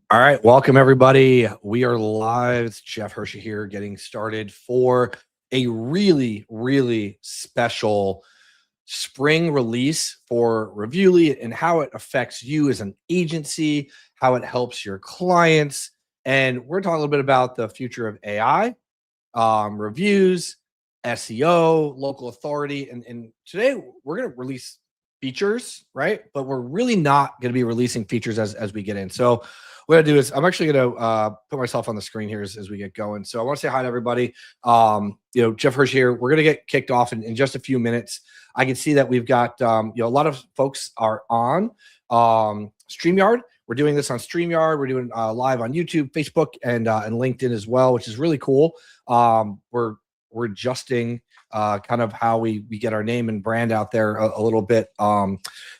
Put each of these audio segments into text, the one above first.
All right, welcome everybody. We are live. It's Jeff Hershey here, getting started for a really special spring release for Reviewly and how it affects you as an agency, how it helps your clients. And we're talking a little bit about the future of AI, reviews, SEO, local authority. And today we're going to release features, right? But we're really not going to be releasing features as we get in. So what I do is I'm actually going to put myself on the screen here as we get going. So I want to say hi to everybody. Jeff Hirsch here. We're going to get kicked off in just a few minutes. I can see that we've got a lot of folks are on StreamYard. We're doing this on StreamYard. We're doing live on YouTube, Facebook, and LinkedIn as well, which is really cool. We're adjusting kind of how we get our name and brand out there a little bit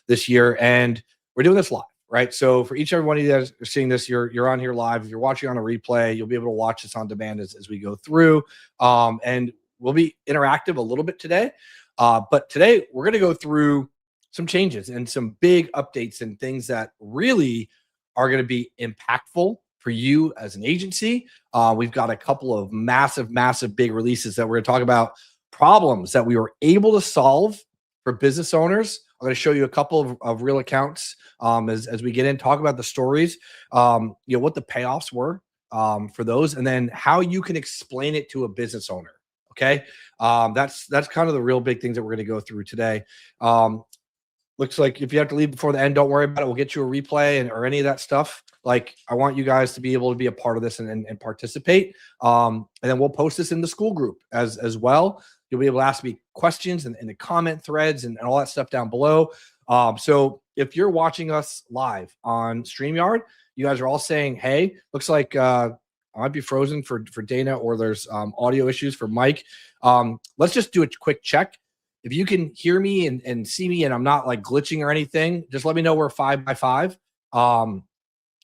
this year, and we're doing this live, right? So for each and every one of you that are seeing this, you're on here live. If you're watching on a replay, you'll be able to watch this on demand as we go through, and we'll be interactive a little bit today. But today we're going to go through some changes and some big updates and things that really are going to be impactful for you as an agency. We've got a couple of massive big releases that we're going to talk about, problems that we were able to solve for business owners. I'm going to show you a couple of real accounts as we get in, talk about the stories, what the payoffs were for those, and then how you can explain it to a business owner. Okay. That's kind of the real big things that we're going to go through today. Looks like if you have to leave before the end, don't worry about it. We'll get you a replay or any of that stuff. Like, I want you guys to be able to be a part of this and participate. And then we'll post this in the school group as well. You'll be able to ask me questions in the comment threads and all that stuff down below. So if you're watching us live on StreamYard, you guys are all saying, hey, looks like I might be frozen for Dana, or there's audio issues for Mike. Let's just do a quick check. If you can hear me and see me and I'm not like glitching or anything, just let me know we're 5 by 5.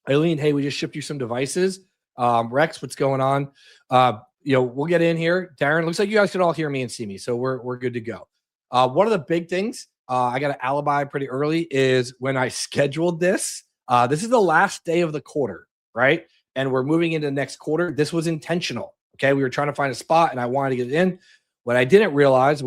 Eileen, hey, we just shipped you some devices. Rex, what's going on? We'll get in here. Darren, looks like you guys can all hear me and see me, so we're good to go. One of the big things, I got an alibi pretty early, is when I scheduled this. This is the last day of the quarter, right? And we're moving into the next quarter. This was intentional. Okay, we were trying to find a spot, and I wanted to get it in. What I didn't realize,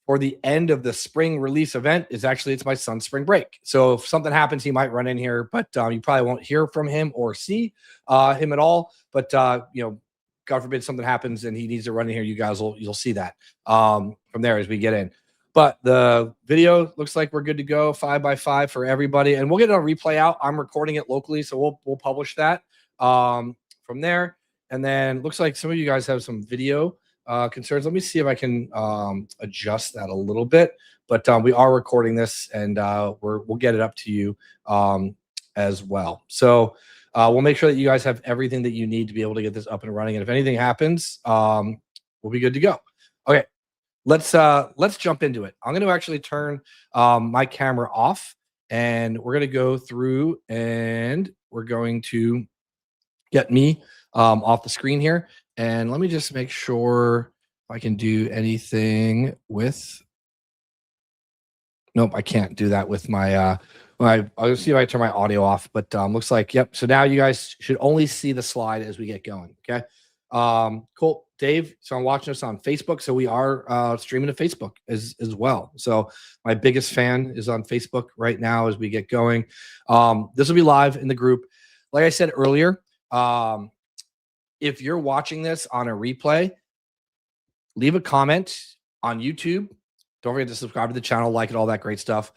for the end of the spring release event, is actually it's my son's spring break. So if something happens, he might run in here, but you probably won't hear from him or see him at all. But God forbid something happens and he needs to run in here, you'll see that from there as we get in. But the video looks like we're good to go, 5 by 5 for everybody, and we'll get it on replay out. I'm recording it locally, so we'll publish that from there. And then looks like some of you guys have some video concerns. Let me see if I can adjust that a little bit. But we are recording this, and we'll get it up to you as well. So we'll make sure that you guys have everything that you need to be able to get this up and running. And if anything happens, we'll be good to go. Okay, let's jump into it. I'm going to actually turn my camera off, and we're going to go through, and we're going to get me off the screen here. And let me just make sure if I can do anything with. Nope, I can't do that with my. I'll see if I can turn my audio off. But looks like, yep. So now you guys should only see the slide as we get going. Okay. Cool, Dave. So I'm watching us on Facebook. So we are streaming to Facebook as well. So my biggest fan is on Facebook right now as we get going. This will be live in the group. Like I said earlier. If you're watching this on a replay, leave a comment on YouTube. Don't forget to subscribe to the channel, like it, all that great stuff.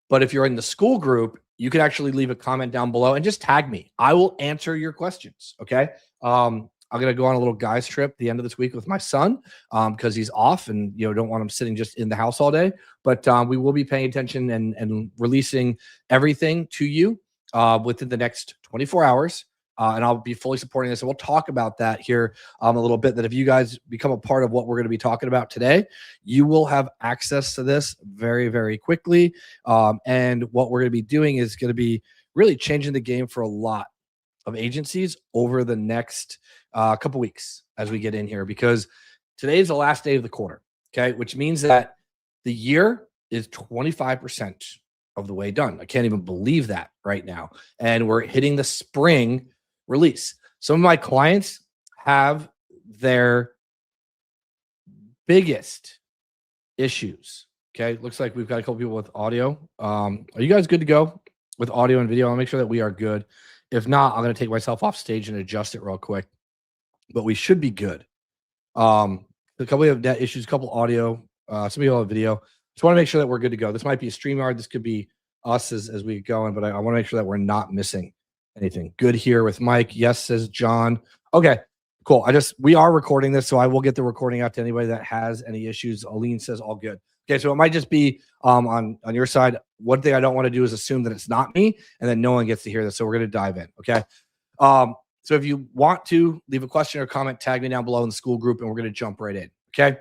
But if you're in the school group, you can actually leave a comment down below and just tag me. I will answer your questions, okay? I'm going to go on a little guys trip at the end of this week with my son because he's off, and don't want him sitting just in the house all day. But we will be paying attention and releasing everything to you within the next 24 hours. And I'll be fully supporting this. And we'll talk about that here a little bit, that if you guys become a part of what we're going to be talking about today, you will have access to this very quickly. And what we're going to be doing is going to be really changing the game for a lot of agencies over the next couple weeks as we get in here, because today is the last day of the quarter, okay? Which means that the year is 25% of the way done. I can't even believe that right now. And we're hitting the spring release. Some of my clients have their biggest issues. Okay. Looks like we've got a couple people with audio. Are you guys good to go with audio and video? I'll make sure that we are good. If not, I'm going to take myself off stage and adjust it real quick, but we should be good. A couple of net issues, a couple audio, some people have video. Just want to make sure that we're good to go. This might be a StreamYard. This could be us as we get going, but I want to make sure that we're not missing anything. Good here with Mike. Yes, says John. Okay, cool. We are recording this, so I will get the recording out to anybody that has any issues. Aline says all good. Okay, so it might just be on your side. One thing I don't want to do is assume that it's not me, and then no one gets to hear this. So we're going to dive in. Okay. So if you want to leave a question or comment, tag me down below in the school group, and we're going to jump right in. Okay.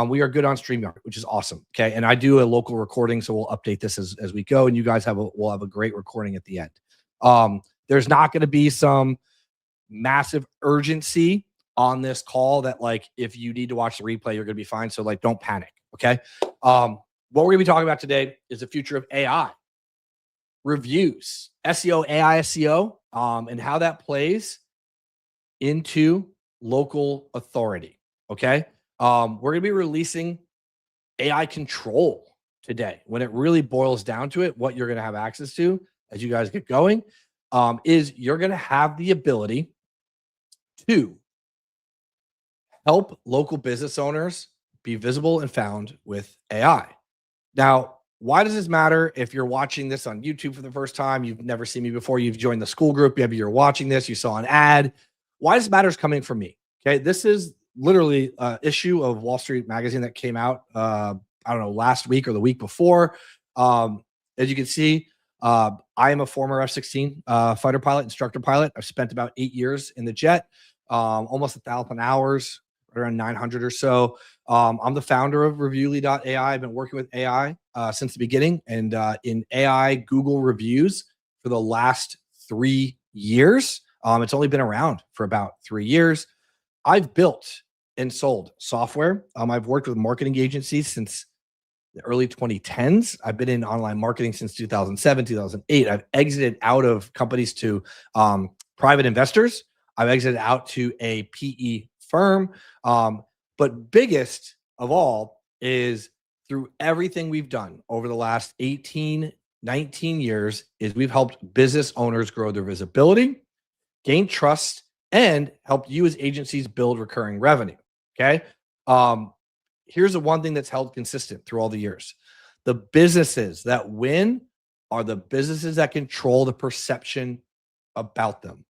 We are good on StreamYard, which is awesome. Okay. And I do a local recording, so we'll update this as we go, and you guys will have a great recording at the end. There's not going to be some massive urgency on this call that, like, if you need to watch the replay, you're going to be fine. So, like, don't panic. Okay. What we're going to be talking about today is the future of AI, reviews, SEO, AI SEO, and how that plays into local authority. Okay. We're going to be releasing AI control today. When it really boils down to it, what you're going to have access to as you guys get going is you're going to have the ability to help local business owners be visible and found with AI. Now, why does this matter? If you're watching this on YouTube for the first time, you've never seen me before, you've joined the school group, maybe you're watching this, you saw an ad. Why does this matter is coming from me. Okay. This is literally an issue of Wall Street Magazine that came out, I don't know, last week or the week before. As you can see, I am a former F-16 fighter pilot, instructor pilot. I've spent about 8 years in the jet, almost 1,000 hours, around 900 or so. I'm the founder of Reviewly.ai. I've been working with AI since the beginning, and in AI Google reviews for the last 3 years. It's only been around for about 3 years. I've built and sold software. I've worked with marketing agencies since the early 2010s. I've been in online marketing since 2007, 2008. I've exited out of companies to private investors. I've exited out to a PE firm. But biggest of all is through everything we've done over the last 18, 19 years is we've helped business owners grow their visibility, gain trust, and help you as agencies build recurring revenue. Okay. Here's the one thing that's held consistent through all the years. The businesses that win are the businesses that control the perception about them.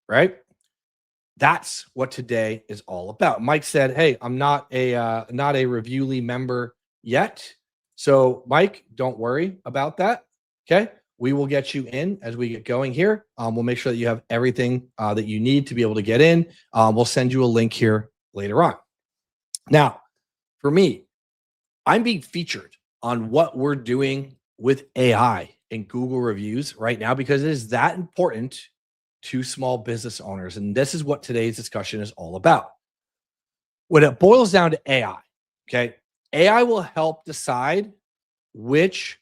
Right? That's what today is all about. Mike said, "Hey, I'm not a Reviewly member yet." So, Mike, don't worry about that. Okay? We will get you in as we get going here. We'll make sure that you have everything that you need to be able to get in. We'll send you a link here later on. Now, for me, I'm being featured on what we're doing with AI and Google reviews right now because it is that important to small business owners. And this is what today's discussion is all about. When it boils down to AI, okay, AI will help decide which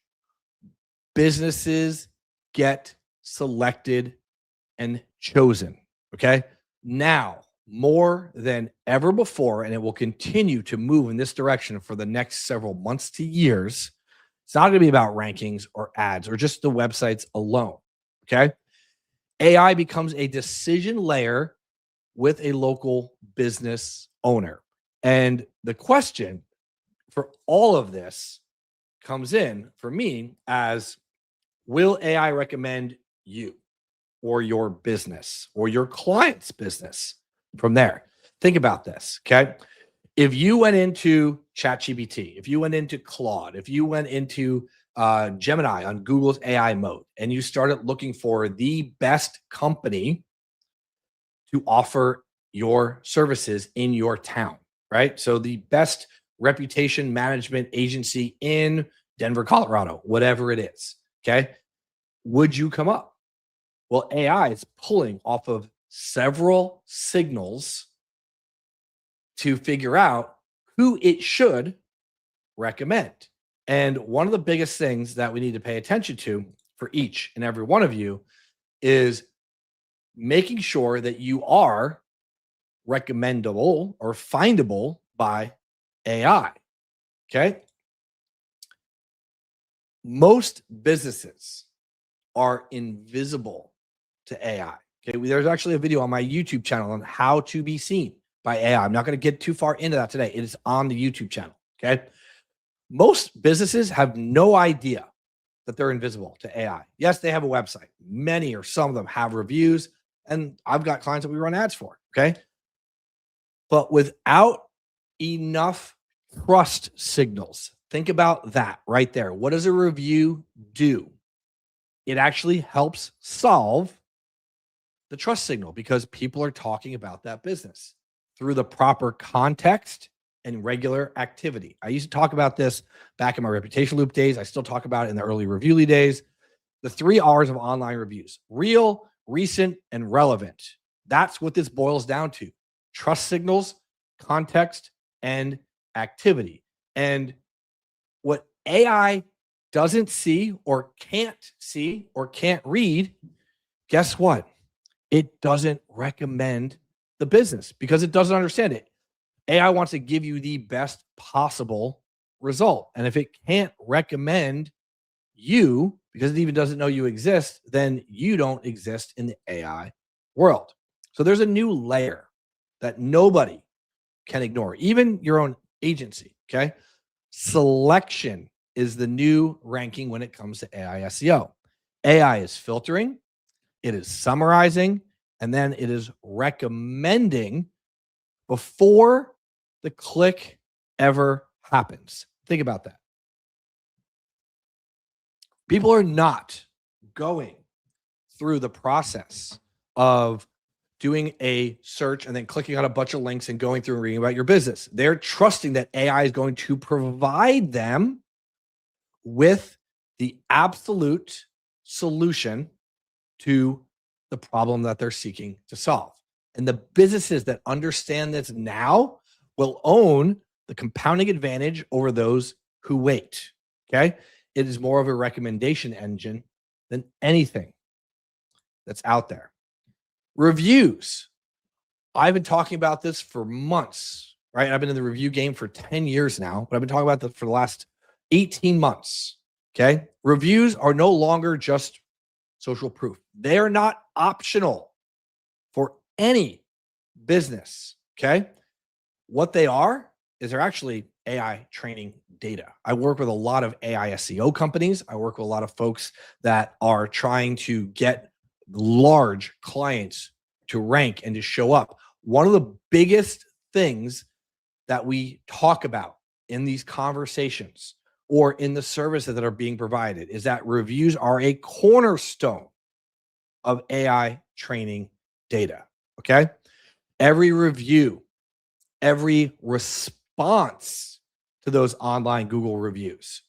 businesses get selected and chosen. Okay. Now, more than ever before, and it will continue to move in this direction for the next several months to years, it's not going to be about rankings or ads or just the websites alone. Okay. AI becomes a decision layer with a local business owner. And the question for all of this comes in for me as, will AI recommend you or your business or your client's business from there? Think about this, okay? If you went into ChatGPT, if you went into Claude, if you went into Gemini on Google's AI mode, and you started looking for the best company to offer your services in your town, right? So the best reputation management agency in Denver, Colorado, whatever it is, okay? Would you come up? Well, AI is pulling off of several signals to figure out who it should recommend. And one of the biggest things that we need to pay attention to for each and every one of you is making sure that you are recommendable or findable by AI. Okay. Most businesses are invisible to AI. Okay. There's actually a video on my YouTube channel on how to be seen by AI. I'm not going to get too far into that today. It is on the YouTube channel. Okay. Most businesses have no idea that they're invisible to AI. Yes, they have a website. Many or some of them have reviews, and I've got clients that we run ads for. Okay. But without enough trust signals, think about that right there. What does a review do? It actually helps solve the trust signal because people are talking about that business through the proper context and regular activity. I used to talk about this back in my reputation loop days. I still talk about it in the early Reviewly days. The 3 R's of online reviews: real, recent, and relevant. That's what this boils down to: trust signals, context, and activity. And what AI doesn't see or can't read, guess what? It doesn't recommend the business because it doesn't understand it. AI wants to give you the best possible result. And if it can't recommend you because it even doesn't know you exist, then you don't exist in the AI world. So there's a new layer that nobody can ignore, even your own agency. Okay. Selection is the new ranking when it comes to AI SEO. AI is filtering, it is summarizing, and then it is recommending before the click ever happens. Think about that. People are not going through the process of doing a search and then clicking on a bunch of links and going through and reading about your business. They're trusting that AI is going to provide them with the absolute solution to the problem that they're seeking to solve. And the businesses that understand this now will own the compounding advantage over those who wait. Okay. It is more of a recommendation engine than anything that's out there. Reviews. I've been talking about this for months, right? I've been in the review game for 10 years now, but I've been talking about this for the last 18 months. Okay. Reviews are no longer just social proof. They are not optional for any business. Okay. What they are is they're actually AI training data. I work with a lot of AI SEO companies. I work with a lot of folks that are trying to get large clients to rank and to show up. One of the biggest things that we talk about in these conversations or in the services that are being provided is that reviews are a cornerstone of AI training data. Okay. Every review, every response to those online Google reviews,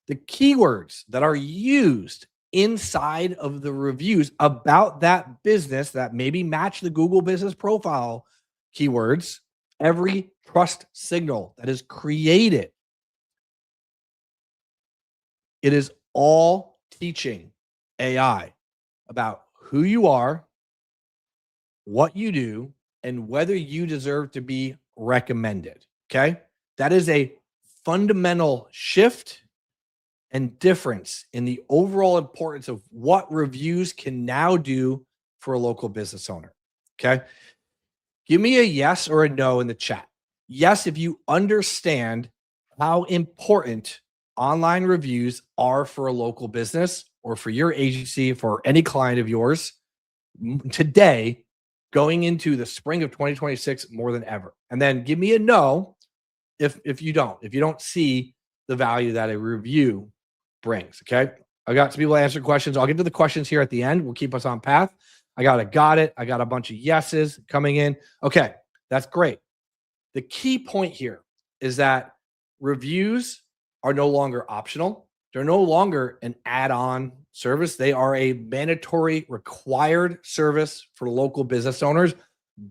the keywords that are used inside of the reviews about that business that maybe match the Google business profile keywords, every trust signal that is created, it is all teaching AI about who you are, what you do, and whether you deserve to be recommended. Okay. That is a fundamental shift and difference in the overall importance of what reviews can now do for a local business owner. Okay. Give me a yes or a no in the chat. Yes, if you understand how important online reviews are for a local business or for your agency, for any client of yours today, going into the spring of 2026 more than ever. And then give me a no if you don't see the value that a review brings. Okay. I got some people answering questions. I'll get to the questions here at the end. We'll keep us on path. I got it. I got a bunch of yeses coming in. Okay. That's great. The key point here is that reviews are no longer optional. They're no longer an add-on service. They are a mandatory required service for local business owners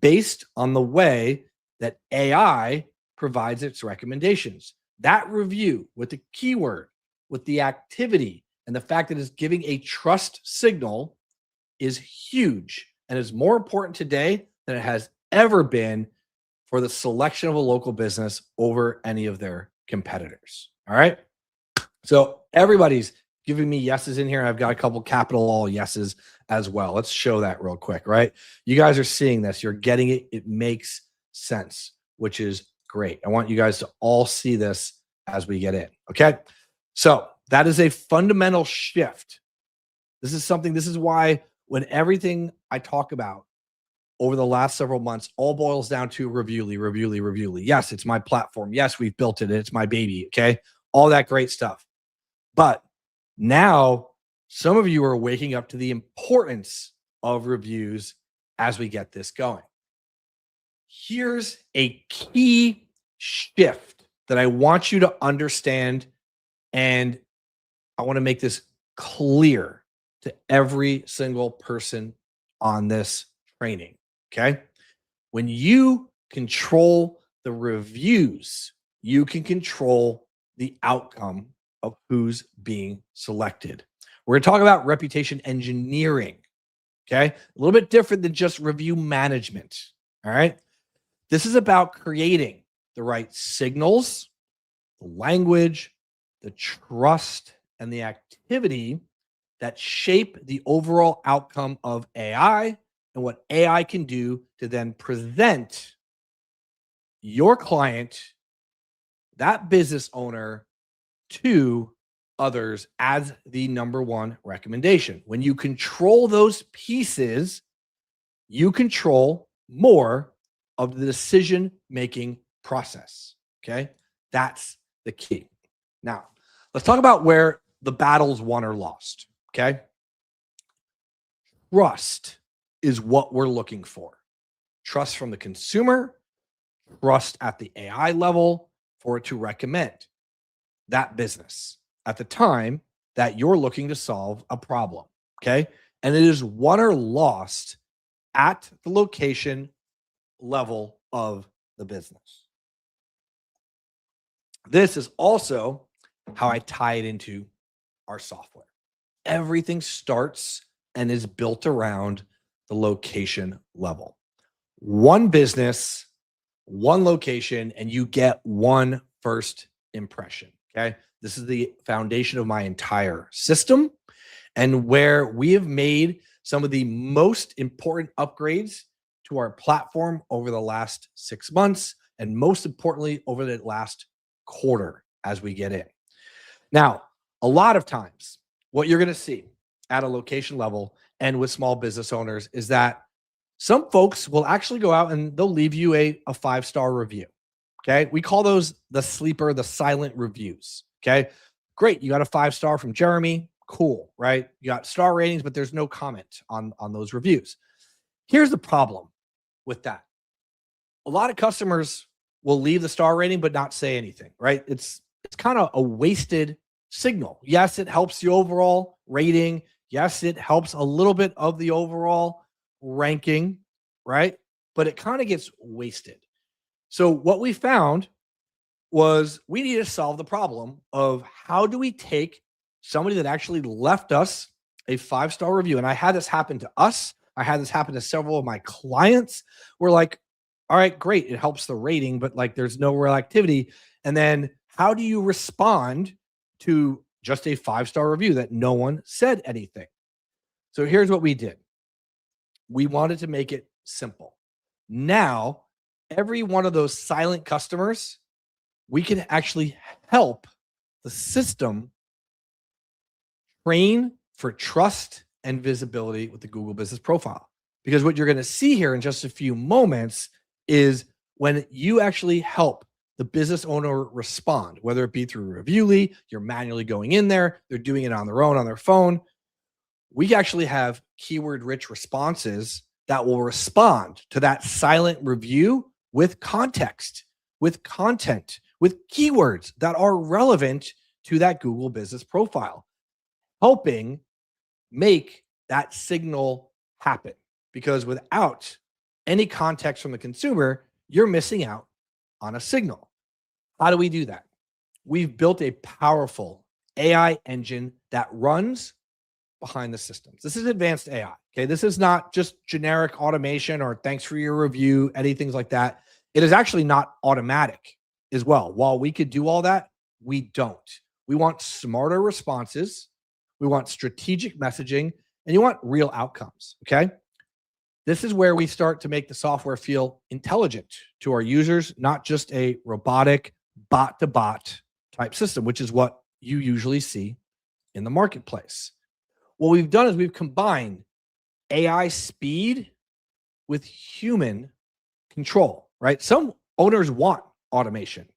based on the way that AI provides its recommendations. That review with the keyword with the activity and the fact that it's giving a trust signal is huge and is more important today than it has ever been for the selection of a local business over any of their competitors. All right. So everybody's giving me yeses in here. I've got a couple capital all yeses as well. Let's show that real quick, right? You guys are seeing this. You're getting it. It makes sense, which is great. I want you guys to all see this as we get in. Okay. So that is a fundamental shift. This is why when everything I talk about over the last several months all boils down to Reviewly. Yes, it's my platform. Yes, we've built it. It's my baby. Okay. All that great stuff. But now some of you are waking up to the importance of reviews as we get this going. Here's a key shift that I want you to understand, and I want to make this clear to every single person on this training. Okay. When you control the reviews, you can control the outcome of who's being selected. We're going to talk about reputation engineering. Okay. A little bit different than just review management. All right. This is about creating the right signals, the language, the trust, and the activity that shape the overall outcome of AI and what AI can do to then present your client, that business owner, to others as the number one recommendation. When you control those pieces, you control more of the decision-making process. Okay. That's the key. Now, let's talk about where the battle's won or lost. Okay. Trust is what we're looking for. Trust from the consumer, trust at the AI level for it to recommend that business at the time that you're looking to solve a problem. Okay. And it is won or lost at the location level of the business. This is also how I tie it into our software. Everything starts and is built around the location level. One business, one location, and you get one first impression. Okay. This is the foundation of my entire system, and where we have made some of the most important upgrades to our platform over the last 6 months, and most importantly, over the last quarter as we get in. Now, a lot of times, what you're going to see at a location level and with small business owners is that some folks will actually go out and they'll leave you a 5-star review. Okay. We call those the sleeper, the silent reviews. Okay. Great. You got a 5-star from Jeremy. Cool. Right. You got star ratings, but there's no comment on those reviews. Here's the problem with that. A lot of customers will leave the star rating, but not say anything, right? It's kind of a wasted signal. Yes, it helps the overall rating. Yes, it helps a little bit of the overall ranking, right? But it kind of gets wasted. So what we found was we need to solve the problem of how do we take somebody that actually left us a 5-star review. And I had this happen to us. I had this happen to several of my clients. We're like, all right, great. It helps the rating, but like there's no real activity. And then how do you respond to just a 5-star review that no one said anything? So here's what we did. We wanted to make it simple. Now, every one of those silent customers, we can actually help the system train for trust and visibility with the Google Business Profile. Because what you're going to see here in just a few moments is when you actually help the business owner respond, whether it be through Reviewly, you're manually going in there, they're doing it on their own, on their phone. We actually have keyword-rich responses that will respond to that silent review with context, with content, with keywords that are relevant to that Google Business Profile, helping make that signal happen. Because without any context from the consumer, you're missing out on a signal. How do we do that? We've built a powerful AI engine that runs behind the systems. This is advanced AI. Okay. This is not just generic automation or thanks for your review, anything like that. It is actually not automatic as well. While we could do all that, we don't. We want smarter responses. We want strategic messaging, and you want real outcomes. Okay. This is where we start to make the software feel intelligent to our users, not just a robotic bot to bot type system, which is what you usually see in the marketplace. What we've done is we've combined AI speed with human control, right? Some owners want automation,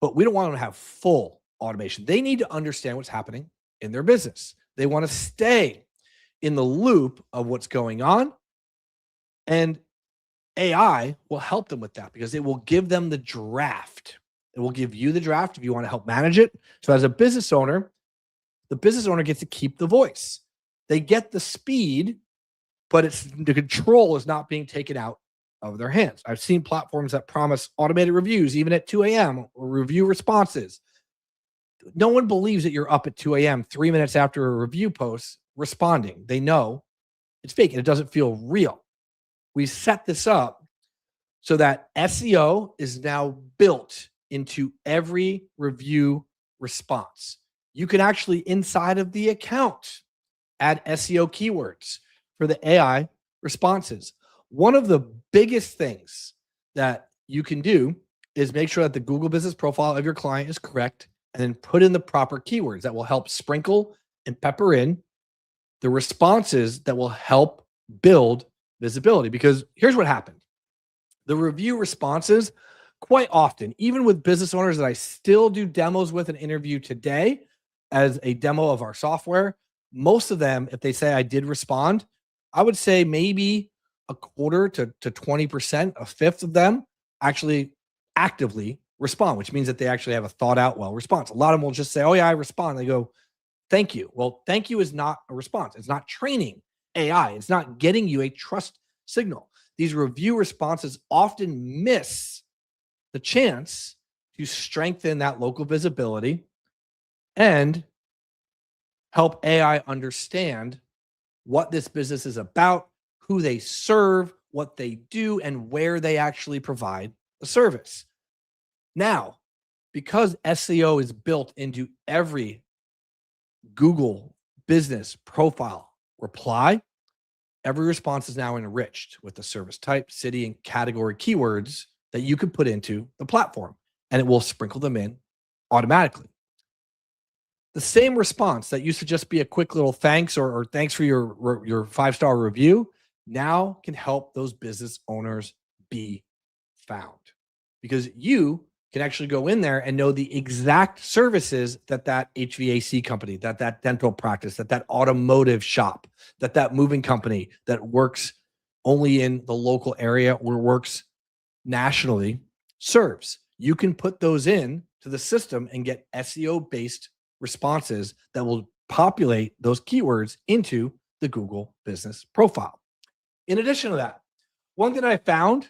but we don't want them to have full automation. They need to understand what's happening in their business. They want to stay in the loop of what's going on. And AI will help them with that because it will give them the draft. It will give you the draft if you want to help manage it. So as a business owner, the business owner gets to keep the voice. They get the speed, but it's the control is not being taken out of their hands. I've seen platforms that promise automated reviews even at 2 a.m. or review responses. No one believes that you're up at 2 a.m. 3 minutes after a review post responding. They know it's fake and it doesn't feel real. We set this up so that SEO is now built into every review response. You can actually, inside of the account, add SEO keywords for the AI responses. One of the biggest things that you can do is make sure that the Google business profile of your client is correct and then put in the proper keywords that will help sprinkle and pepper in the responses that will help build visibility. Because here's what happened. The review responses, quite often, even with business owners that I still do demos with and interview today as a demo of our software, most of them, if they say I did respond, I would say maybe a quarter to 20%, a fifth of them actually actively respond, which means that they actually have a thought out well response. A lot of them will just say, oh yeah, I respond. They go, thank you. Well, thank you is not a response. It's not training AI. It's not getting you a trust signal. These review responses often miss the chance to strengthen that local visibility and help AI understand what this business is about, who they serve, what they do, and where they actually provide the service. Now, because SEO is built into every Google business profile reply, every response is now enriched with the service type, city, and category keywords that you can put into the platform, and it will sprinkle them in automatically. The same response that used to just be a quick little thanks or thanks for your 5-star review now can help those business owners be found, because you can actually go in there and know the exact services that HVAC company, that dental practice, that automotive shop, that moving company that works only in the local area or works nationally serves. You can put those in to the system and get SEO based responses that will populate those keywords into the Google business profile. In addition to that, one thing I found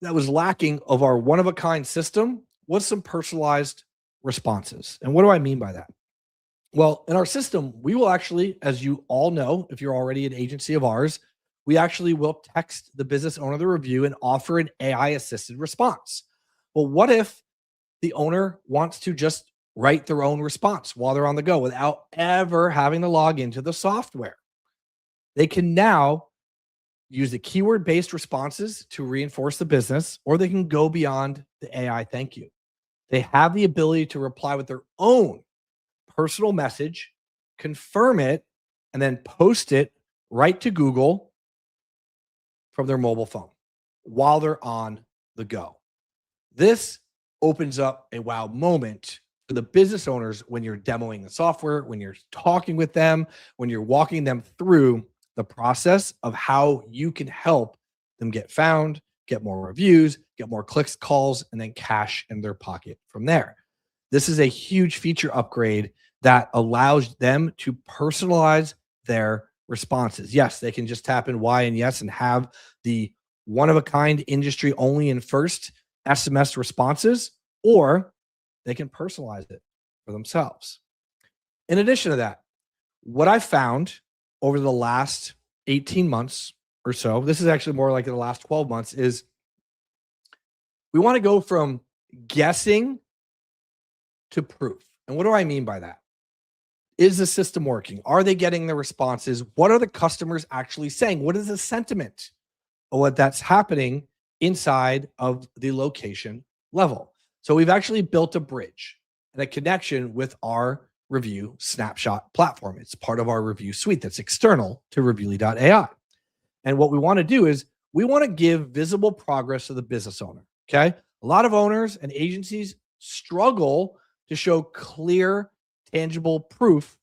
that was lacking of our one-of-a-kind system was some personalized responses. And what do I mean by that? Well, in our system, we will actually, as you all know, if you're already an agency of ours, we actually will text the business owner the review and offer an AI-assisted response. Well, what if the owner wants to just write their own response while they're on the go without ever having to log into the software? They can now use the keyword-based responses to reinforce the business, or they can go beyond the AI thank you. They have the ability to reply with their own personal message, confirm it, and then post it right to Google from their mobile phone while they're on the go. This opens up a wow moment for the business owners when you're demoing the software, when you're talking with them, when you're walking them through the process of how you can help them get found, get more reviews, get more clicks, calls, and then cash in their pocket from there. This is a huge feature upgrade that allows them to personalize their responses. Yes, they can just tap in Y and yes and have the one-of-a-kind industry only and first SMS responses, or they can personalize it for themselves. In addition to that, what I found over the last 18 months or so, this is actually more like in the last 12 months, is we want to go from guessing to proof. And what do I mean by that? Is the system working? Are they getting the responses? What are the customers actually saying? What is the sentiment of what that's happening inside of the location level? So we've actually built a bridge and a connection with our review snapshot platform. It's part of our review suite that's external to Reviewly.ai. And what we want to do is we want to give visible progress to the business owner. Okay. A lot of owners and agencies struggle to show clear, tangible proof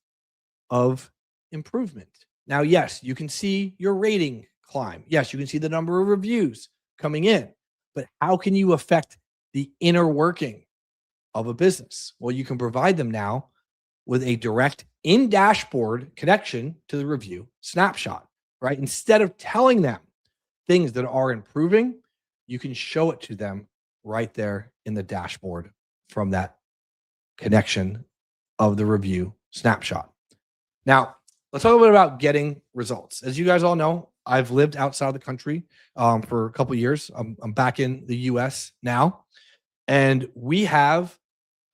of improvement. Now, yes, you can see your rating climb. Yes, you can see the number of reviews coming in, but how can you affect the inner working of a business? Well, you can provide them now with a direct in dashboard connection to the review snapshot, right? Instead of telling them things that are improving, you can show it to them right there in the dashboard from that connection of the review snapshot. Now, let's talk a little bit about getting results. As you guys all know, I've lived outside the country for a couple of years. I'm back in the US now, and we have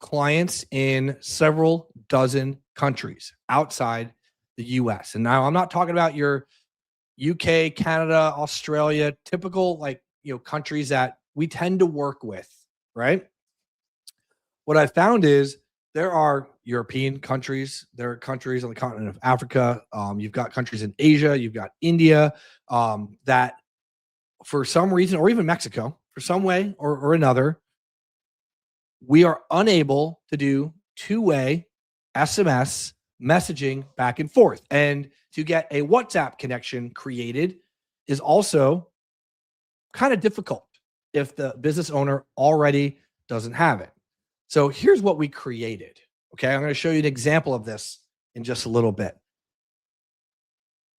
clients in several dozen countries outside the US. And now I'm not talking about your UK, Canada, Australia, typical countries that we tend to work with, right? What I found is there are European countries, there are countries on the continent of Africa, you've got countries in Asia, you've got India, that for some reason, or even Mexico, for some way or another, we are unable to do two-way SMS messaging back and forth. And to get a WhatsApp connection created is also kind of difficult if the business owner already doesn't have it. So here's what we created. Okay, I'm going to show you an example of this in just a little bit.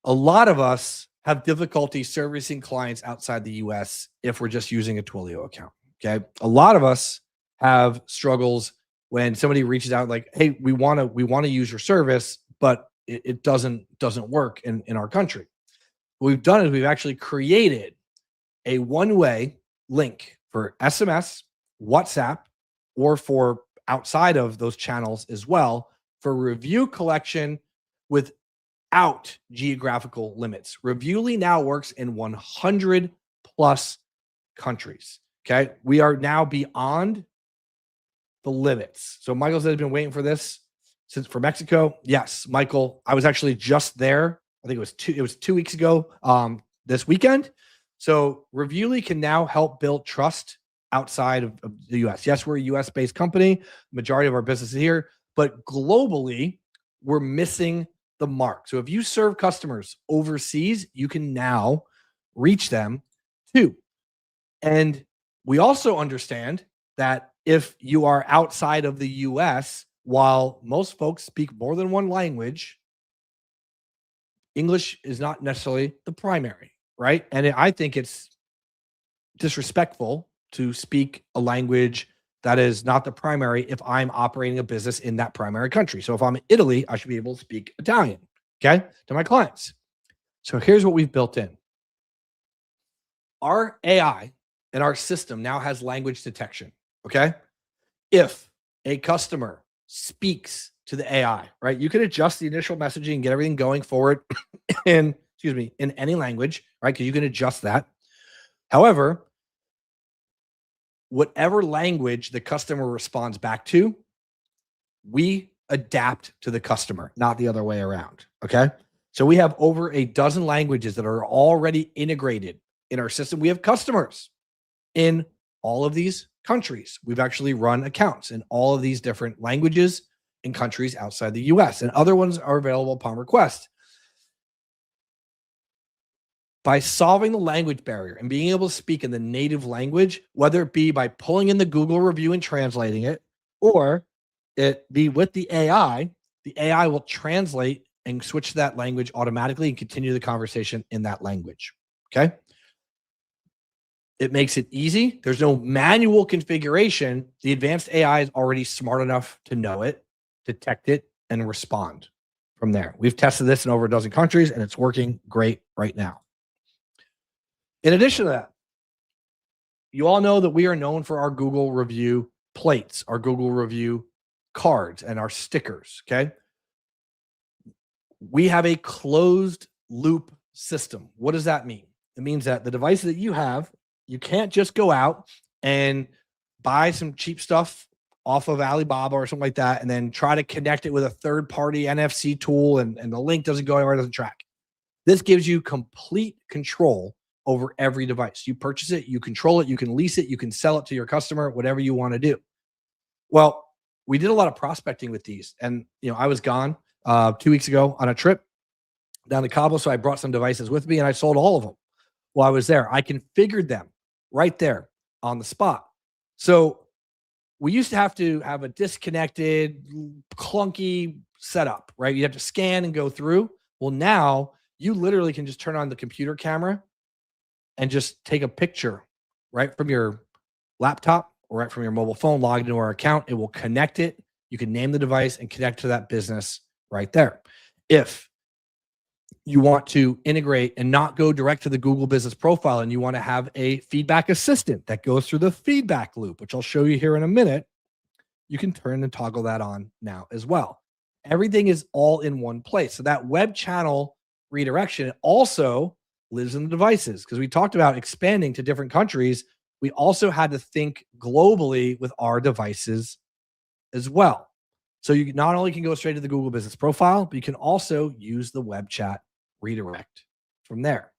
A lot of us have difficulty servicing clients outside the US if we're just using a Twilio account. Okay, a lot of us have struggles when somebody reaches out like, "Hey, we want to use your service, but it doesn't work in our country." What we've done is we've actually created a one-way link for SMS, WhatsApp, or for outside of those channels as well for review collection without geographical limits. Reviewly now works in 100 plus countries. Okay. We are now beyond the limits. So Michael said he's been waiting for this since for Mexico. Yes, Michael, I was actually just there. I think it was 2 weeks ago, this weekend. So Reviewly can now help build trust outside of the US. Yes, we're a US based company. Majority of our business is here, but globally, we're missing the mark. So if you serve customers overseas, you can now reach them too. And we also understand that if you are outside of the US, while most folks speak more than one language, English is not necessarily the primary, right? And I think it's disrespectful to speak a language that is not the primary if I'm operating a business in that primary country. So if I'm in Italy, I should be able to speak Italian, okay, to my clients. So here's what we've built in. Our AI and our system now has language detection, okay? If a customer speaks to the AI, right, you can adjust the initial messaging and get everything going forward in any language, right? Because you can adjust that. However, whatever language the customer responds back to, we adapt to the customer, not the other way around. Okay. So we have over a dozen languages that are already integrated in our system. We have customers in all of these countries. We've actually run accounts in all of these different languages in countries outside the US, and other ones are available upon request. By solving the language barrier and being able to speak in the native language, whether it be by pulling in the Google review and translating it, or it be with the AI will translate and switch to that language automatically and continue the conversation in that language. Okay. It makes it easy. There's no manual configuration. The advanced AI is already smart enough to know it, detect it, and respond from there. We've tested this in over a dozen countries and it's working great right now. In addition to that, you all know that we are known for our Google review plates, our Google review cards, and our stickers. Okay. We have a closed loop system. What does that mean? It means that the device that you have, you can't just go out and buy some cheap stuff off of Alibaba or something like that and then try to connect it with a third-party NFC tool and the link doesn't go anywhere, it doesn't track. This gives you complete control over every device. You purchase it, you control it, you can lease it, you can sell it to your customer, whatever you want to do. Well, we did a lot of prospecting with these. And I was gone 2 weeks ago on a trip down to Cabo, so I brought some devices with me and I sold all of them while I was there. I configured them right there on the spot. So we used to have a disconnected, clunky setup, right? You have to scan and go through. Well, now you literally can just turn on the computer camera and just take a picture right from your laptop or right from your mobile phone, log into our account. It will connect it. You can name the device and connect to that business right there. If you want to integrate and not go direct to the Google business profile and you want to have a feedback assistant that goes through the feedback loop, which I'll show you here in a minute, you can turn and toggle that on now as well. Everything is all in one place. So that web channel redirection also lives in the devices because we talked about expanding to different countries. We also had to think globally with our devices as well. So you not only can go straight to the Google business profile, but you can also use the web chat redirect from there.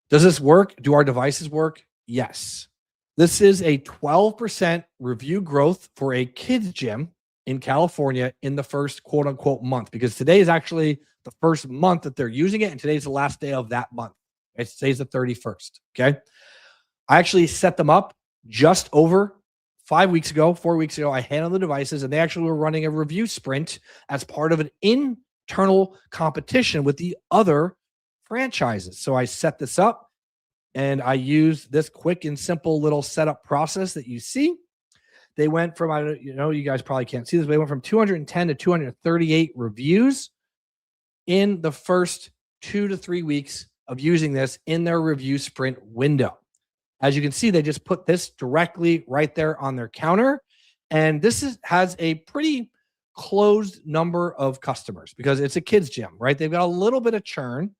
Does this work? Do our devices work? Yes. This is a 12% review growth for a kids gym in California in the first quote unquote month, because today is actually the first month that they're using it. And today's the last day of that month. Today's the 31st. Okay. I actually set them up just over 4 weeks ago. I handled the devices and they actually were running a review sprint as part of an internal competition with the other franchises. So I set this up and I used this quick and simple little setup process that you see. They went from, you guys probably can't see this, but they went from 210 to 238 reviews in the first 2 to 3 weeks of using this in their review sprint window. As you can see, they just put this directly right there on their counter. And this has a pretty closed number of customers because it's a kids gym, right? They've got a little bit of churn,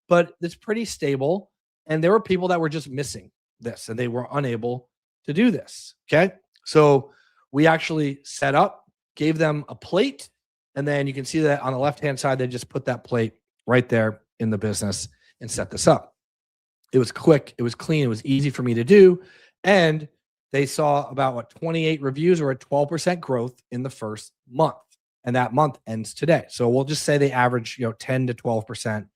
but it's pretty stable. And there were people that were just missing this and they were unable to do this. Okay. So we actually set up, gave them a plate. And then you can see that on the left-hand side, they just put that plate right there in the business and set this up. It was quick. It was clean. It was easy for me to do. And they saw about 28 reviews or a 12% growth in the first month. And that month ends today. So we'll just say they average, 10 to 12%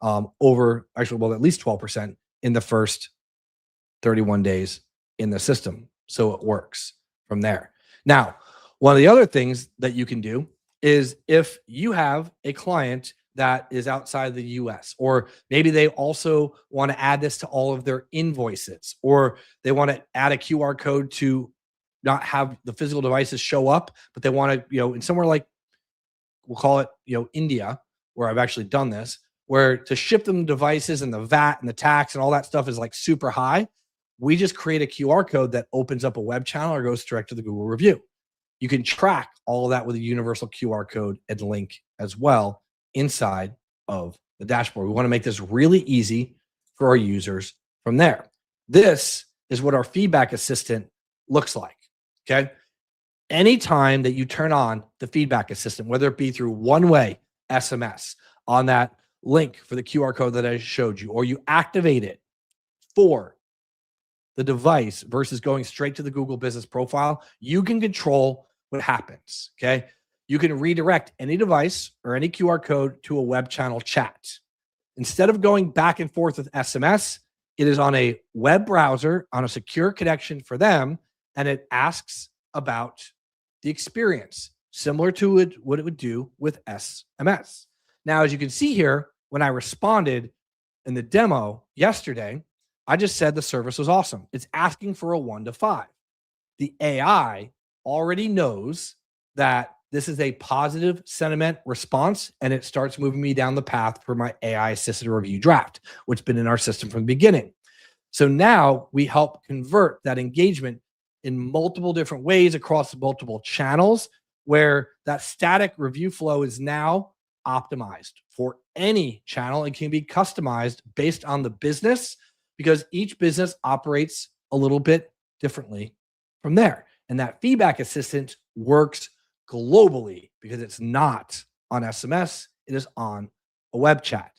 at least 12% in the first 31 days in the system. So it works from there. Now, one of the other things that you can do is if you have a client that is outside the US, or maybe they also want to add this to all of their invoices, or they want to add a QR code to not have the physical devices show up, but they want to, in somewhere like, we'll call it, India, where I've actually done this, where to ship them devices and the VAT and the tax and all that stuff is like super high. We just create a QR code that opens up a web channel or goes direct to the Google review. You can track all of that with a universal QR code and link as well inside of the dashboard. We want to make this really easy for our users from there. This is what our feedback assistant looks like. Okay. Anytime that you turn on the feedback assistant, whether it be through one-way SMS on that link for the QR code that I showed you, or you activate it for the device versus going straight to the Google business profile, you can control what happens. Okay. You can redirect any device or any QR code to a web channel chat. Instead of going back and forth with SMS, it is on a web browser on a secure connection for them. And it asks about the experience, similar to what it would do with SMS. Now, as you can see here, when I responded in the demo yesterday, I just said the service was awesome. It's asking for a 1 to 5. The AI already knows that this is a positive sentiment response, and it starts moving me down the path for my AI assisted review draft, which has been in our system from the beginning. So now we help convert that engagement in multiple different ways across multiple channels, where that static review flow is now optimized for any channel. It can be customized based on the business, because each business operates a little bit differently from there. And that feedback assistant works globally because it's not on SMS, it is on a web chat.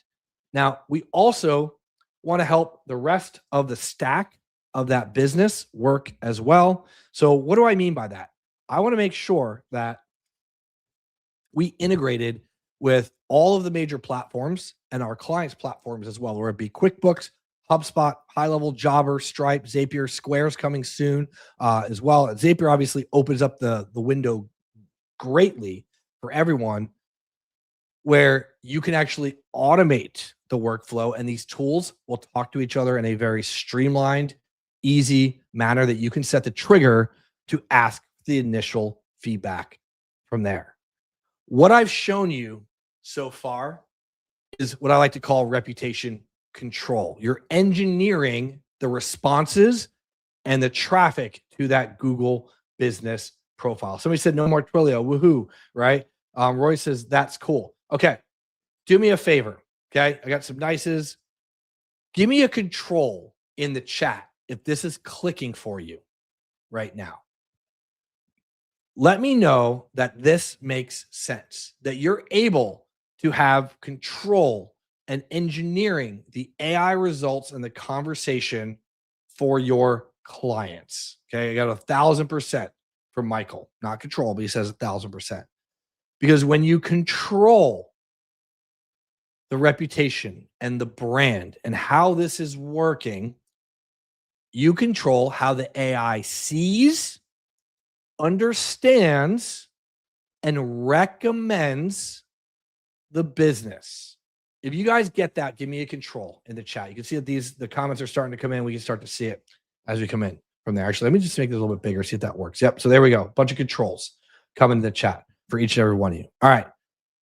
Now, we also want to help the rest of the stack of that business work as well. So, what do I mean by that? I want to make sure that we integrated with all of the major platforms and our clients' platforms as well, whether it be QuickBooks, HubSpot, High Level, Jobber, Stripe, Zapier, Square's coming soon as well. Zapier obviously opens up the window greatly for everyone, where you can actually automate the workflow, and these tools will talk to each other in a very streamlined, easy manner that you can set the trigger to ask the initial feedback from there. What I've shown you so far is what I like to call reputation control. You're engineering the responses and the traffic to that Google business profile. Somebody said no more Twilio, woohoo, right? Roy says that's cool. Okay, do me a favor. Okay, I got some nices. Give me a control in the chat if this is clicking for you right now. Let me know that this makes sense, that you're able to have control and engineering the AI results and the conversation for your clients. Okay, I got 1,000% from Michael, not control, but he says 1,000%. Because when you control the reputation and the brand and how this is working, you control how the AI sees, understands, and recommends the business. If you guys get that, give me a control in the chat. You can see that the comments are starting to come in. We can start to see it as we come in from there. Actually, let me just make this a little bit bigger, see if that works. Yep. So there we go. Bunch of controls coming in the chat for each and every one of you. All right.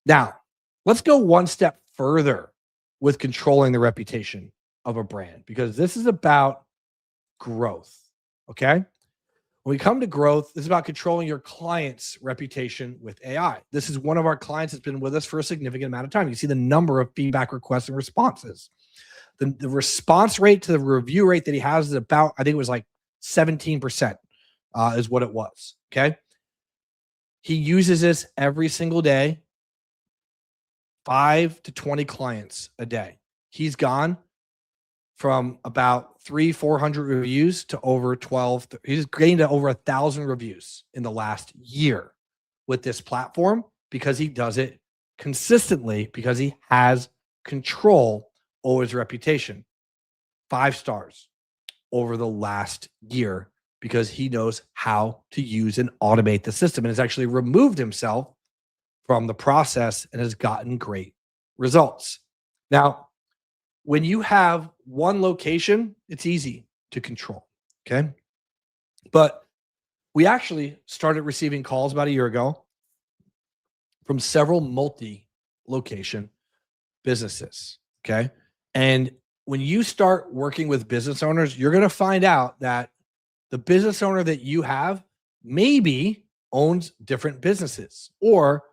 Now, let's go one step further with controlling the reputation of a brand, because this is about growth. Okay. When we come to growth, this is about controlling your client's reputation with AI. This is one of our clients that's been with us for a significant amount of time. You see the number of feedback requests and responses. The response rate to the review rate that he has is about, I think it was like 17% is what it was. Okay. He uses this every single day, 5 to 20 clients a day. He's gone from about 400 reviews to over 12. He's gained to over 1,000 reviews in the last year with this platform, because he does it consistently, because he has control over his reputation. 5 stars over the last year, because he knows how to use and automate the system, and has actually removed himself from the process and has gotten great results. Now, when you have one location, it's easy to control. Okay. But we actually started receiving calls about a year ago from several multi-location businesses. Okay. And when you start working with business owners, you're going to find out that the business owner that you have maybe owns different businesses or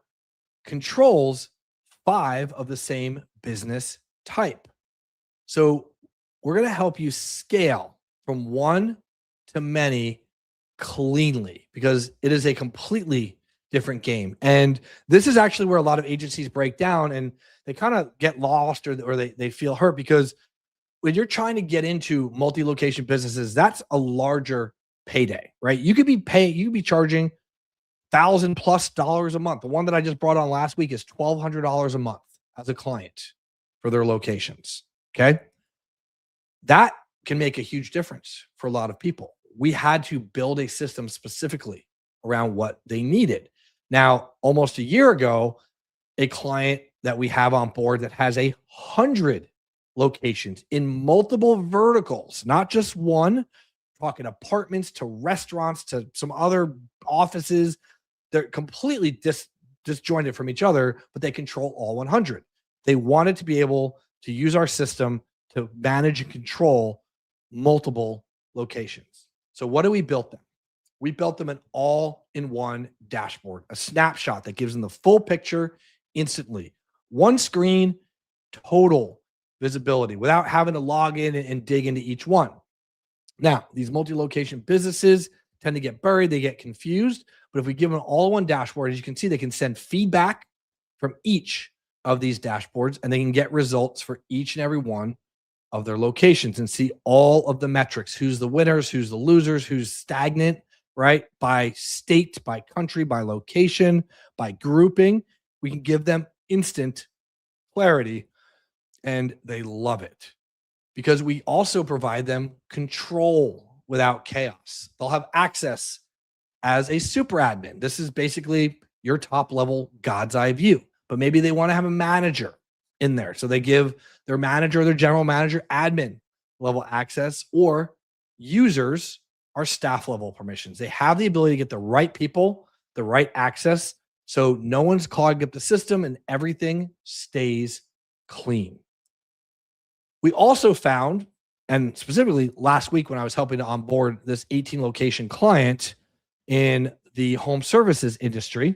controls 5 of the same business type. So we're going to help you scale from one to many cleanly, because it is a completely different game. And this is actually where a lot of agencies break down and they kind of get lost, or they feel hurt, because when you're trying to get into multi-location businesses, that's a larger payday, right? You could be charging $1,000+ a month. The one that I just brought on last week is $1,200 a month as a client for their locations. Okay. That can make a huge difference for a lot of people. We had to build a system specifically around what they needed. Now, almost a year ago, a client that we have on board that has 100 locations in multiple verticals, not just one, talking apartments to restaurants to some other offices. They're completely disjointed from each other, but they control all 100. They wanted to be able to use our system to manage and control multiple locations. So what do we build them? We built them an all-in-one dashboard, a snapshot that gives them the full picture instantly. One screen, total visibility without having to log in and dig into each one. Now, these multi-location businesses tend to get buried, they get confused, but if we give them all-in-one dashboard, as you can see, they can send feedback from each of these dashboards, and they can get results for each and every one of their locations and see all of the metrics, who's the winners, who's the losers, who's stagnant, right? By state, by country, by location, by grouping. We can give them instant clarity, and they love it because we also provide them control without chaos. They'll have access as a super admin. This is basically your top level God's eye view, but maybe they want to have a manager in there. So they give their manager, their general manager, admin level access, or users are staff level permissions. They have the ability to get the right people, the right access, so no one's clogged up the system and everything stays clean. We also found, and specifically last week when I was helping to onboard this 18 location client in the home services industry,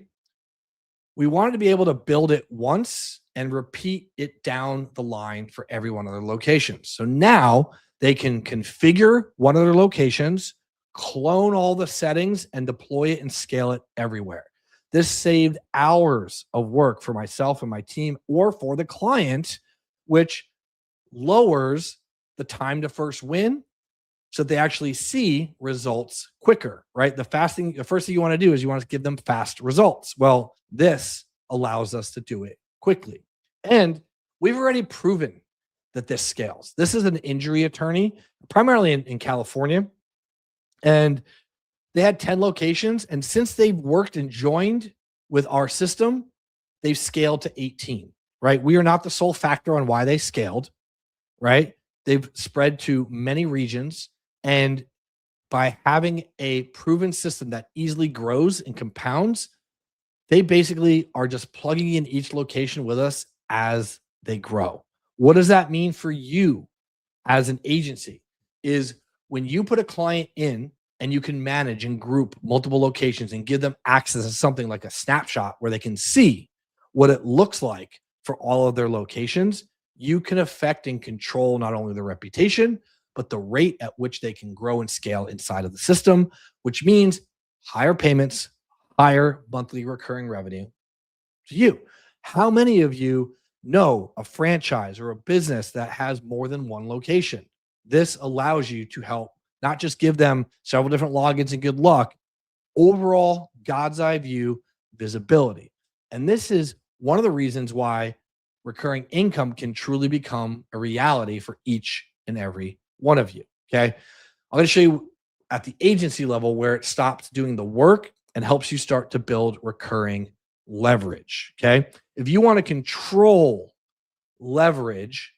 we wanted to be able to build it once and repeat it down the line for every one of their locations. So now they can configure one of their locations, clone all the settings, and deploy it and scale it everywhere. This saved hours of work for myself and my team or for the client, which lowers the time to first win so they actually see results quicker, right? The first thing you want to do is you want to give them fast results. Well, this allows us to do it quickly. And we've already proven that this scales. This is an injury attorney, primarily in California. And they had 10 locations. And since they've worked and joined with our system, they've scaled to 18, right? We are not the sole factor on why they scaled, right? They've spread to many regions. And by having a proven system that easily grows and compounds, they basically are just plugging in each location with us as they grow. What does that mean for you as an agency? Is when you put a client in and you can manage and group multiple locations and give them access to something like a snapshot where they can see what it looks like for all of their locations, you can affect and control not only their reputation, but the rate at which they can grow and scale inside of the system, which means higher payments, higher monthly recurring revenue to you. How many of you know a franchise or a business that has more than one location? This allows you to help not just give them several different logins and good luck, overall God's eye view visibility. And this is one of the reasons why recurring income can truly become a reality for each and every one of you. Okay. I'm going to show you at the agency level where it stops doing the work and helps you start to build recurring leverage. Okay. If you want to control leverage,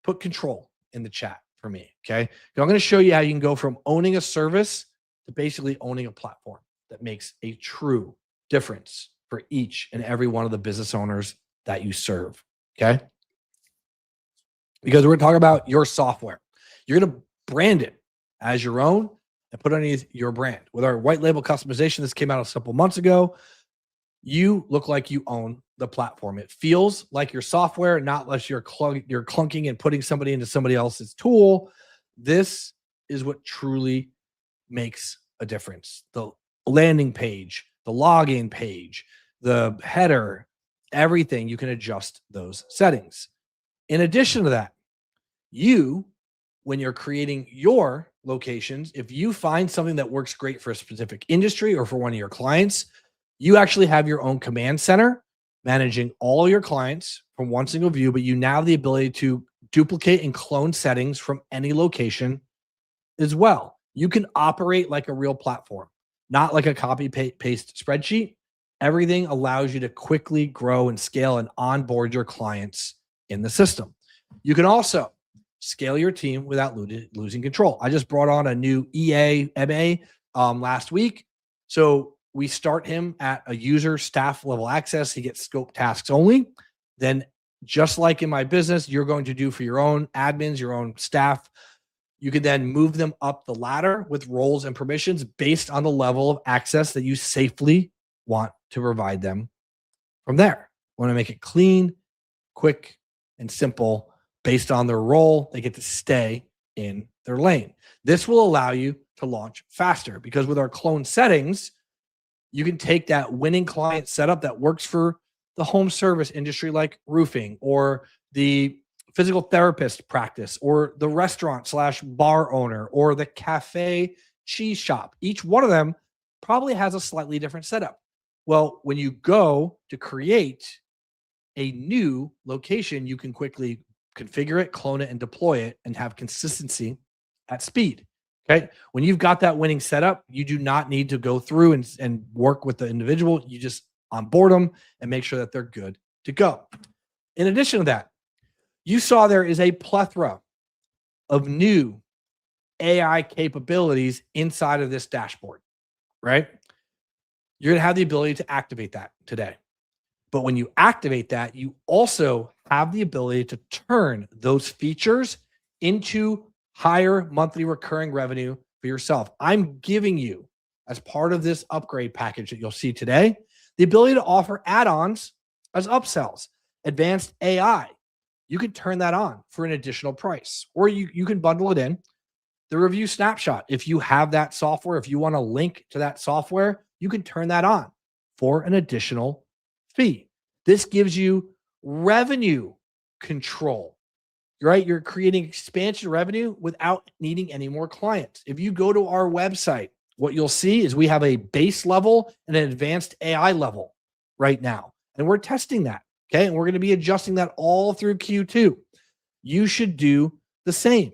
put control in the chat for me. Okay. I'm going to show you how you can go from owning a service to basically owning a platform that makes a true difference for each and every one of the business owners that you serve. Okay. Because we're going to talk about your software. You're going to brand it as your own and put underneath your brand. With our white label customization, this came out a couple months ago. You look like you own the platform. It feels like your software, not unless you're clunking and putting somebody into somebody else's tool. This is what truly makes a difference. The landing page, the login page, the header, everything, you can adjust those settings. In addition to that, when you're creating your locations, if you find something that works great for a specific industry or for one of your clients, you actually have your own command center managing all your clients from one single view, but you now have the ability to duplicate and clone settings from any location as well. You can operate like a real platform, not like a copy paste spreadsheet. Everything allows you to quickly grow and scale and onboard your clients in the system. You can also scale your team without losing control. I just brought on a new EA, MA last week. So we start him at a user staff level access. He gets scope tasks only. Then just like in my business, you're going to do for your own admins, your own staff, you can then move them up the ladder with roles and permissions based on the level of access that you safely want to provide them from there. Want to make it clean, quick, and simple based on their role. They get to stay in their lane. This will allow you to launch faster because with our clone settings, you can take that winning client setup that works for the home service industry like roofing or the physical therapist practice or the restaurant / bar owner or the cafe cheese shop. Each one of them probably has a slightly different setup. Well, when you go to create a new location, you can quickly configure it, clone it, and deploy it and have consistency at speed. Okay. When you've got that winning setup, you do not need to go through and work with the individual. You just onboard them and make sure that they're good to go. In addition to that, you saw there is a plethora of new AI capabilities inside of this dashboard, right? You're going to have the ability to activate that today. But when you activate that, you also have the ability to turn those features into higher monthly recurring revenue for yourself. I'm giving you, as part of this upgrade package that you'll see today, the ability to offer add-ons as upsells, advanced AI. You can turn that on for an additional price, or you can bundle it in. The review snapshot, if you have that software, if you want to link to that software, you can turn that on for an additional fee. This gives you revenue control, right? You're creating expansion revenue without needing any more clients. If you go to our website, what you'll see is we have a base level and an advanced AI level right now. And we're testing that. Okay. And we're going to be adjusting that all through Q2. You should do the same.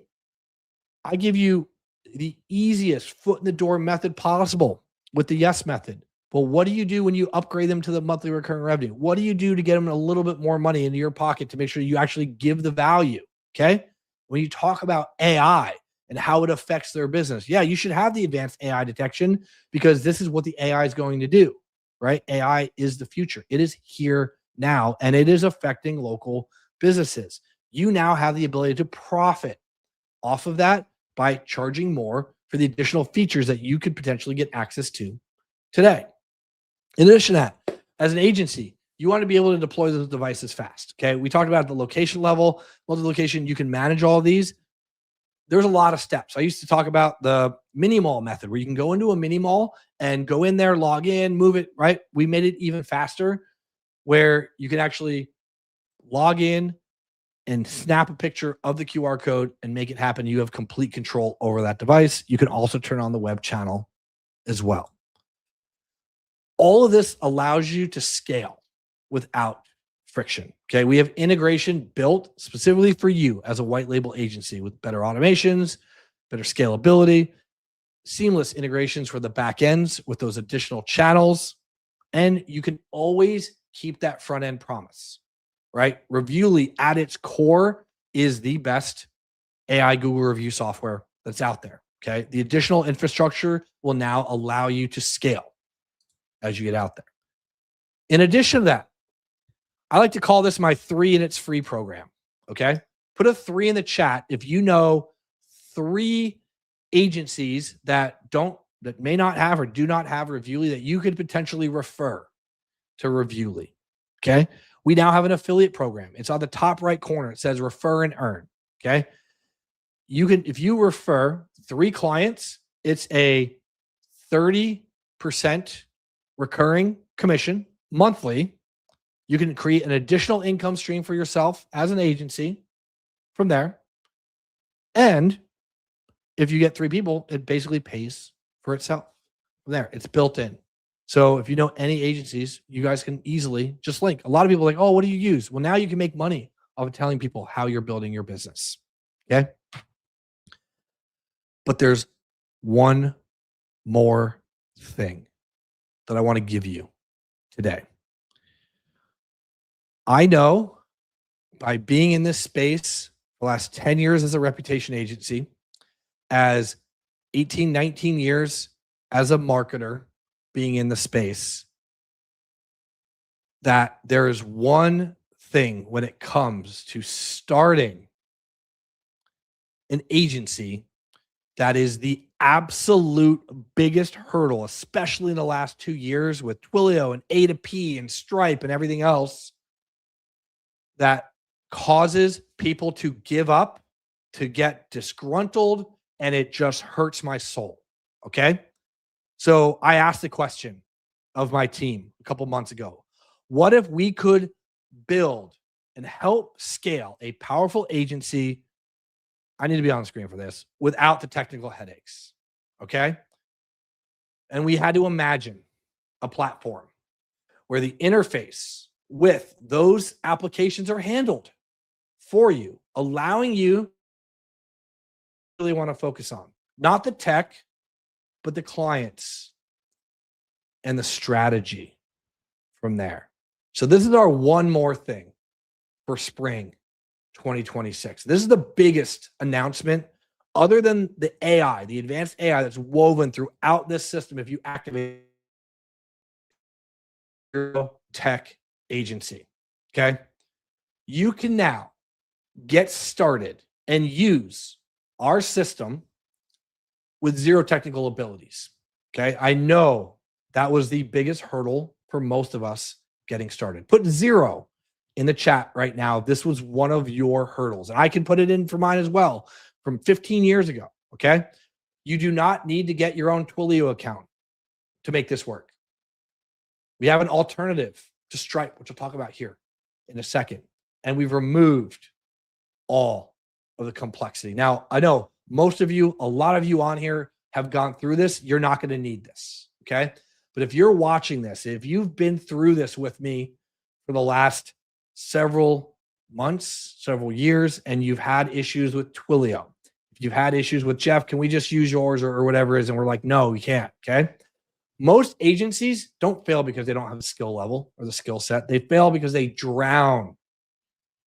I give you the easiest foot in the door method possible with the yes method. Well, what do you do when you upgrade them to the monthly recurring revenue? What do you do to get them a little bit more money into your pocket to make sure you actually give the value? Okay. When you talk about AI and how it affects their business, yeah, you should have the advanced AI detection because this is what the AI is going to do, right? AI is the future. It is here now, and it is affecting local businesses. You now have the ability to profit off of that by charging more for the additional features that you could potentially get access to today. In addition to that, as an agency, you want to be able to deploy those devices fast. Okay. We talked about the location level, multi-location, you can manage all of these. There's a lot of steps. I used to talk about the mini mall method where you can go into a mini mall and go in there, log in, move it, right? We made it even faster where you can actually log in and snap a picture of the QR code and make it happen. You have complete control over that device. You can also turn on the web channel as well. All of this allows you to scale without friction. Okay. We have integration built specifically for you as a white label agency with better automations, better scalability, seamless integrations for the back ends with those additional channels. And you can always keep that front end promise, right? Reviewly at its core is the best AI Google review software that's out there. Okay. The additional infrastructure will now allow you to scale as you get out there. In addition to that, I like to call this my 3 and it's free program. Okay. Put a 3 in the chat if you know 3 agencies that may not have or do not have Reviewly that you could potentially refer to Reviewly. Okay. We now have an affiliate program. It's on the top right corner. It says refer and earn. Okay. You can, if you refer 3 clients, it's a 30% recurring commission monthly. You can create an additional income stream for yourself as an agency from there. And if you get 3 people, it basically pays for itself from there. It's built in. So if you know any agencies, you guys can easily just link. A lot of people are like, oh, what do you use? Well, now you can make money off of telling people how you're building your business. Okay. But there's one more thing that I want to give you today. I know by being in this space the last 10 years as a reputation agency, as 18, 19 years as a marketer, being in the space that there is one thing when it comes to starting an agency that is the absolute biggest hurdle, especially in the last 2 years with Twilio and A2P and Stripe and everything else, that causes people to give up, to get disgruntled, and it just hurts my soul. Okay. So I asked the question of my team a couple months ago: what if we could build and help scale a powerful agency? I need to be on the screen for this, without the technical headaches. Okay. And we had to imagine a platform where the interface with those applications are handled for you, allowing you really want to focus on not the tech, but the clients and the strategy from there. So this is our one more thing for spring 2026. This is the biggest announcement other than the AI, the advanced AI that's woven throughout this system. If you activate your tech agency, okay, you can now get started and use our system with zero technical abilities. Okay. I know that was the biggest hurdle for most of us getting started. Put 0 in the chat right now. This was one of your hurdles, and I can put it in for mine as well from 15 years ago. Okay. You do not need to get your own Twilio account to make this work. We have an alternative to Stripe, which I'll talk about here in a second. And we've removed all of the complexity. Now, I know most of you, a lot of you on here have gone through this. You're not going to need this. Okay. But if you're watching this, if you've been through this with me for the last several months, several years, and you've had issues with Twilio, if you've had issues with Jeff, can we just use yours or whatever it is? And we're like, no, you can't. Okay. Most agencies don't fail because they don't have the skill level or the skill set. They fail because they drown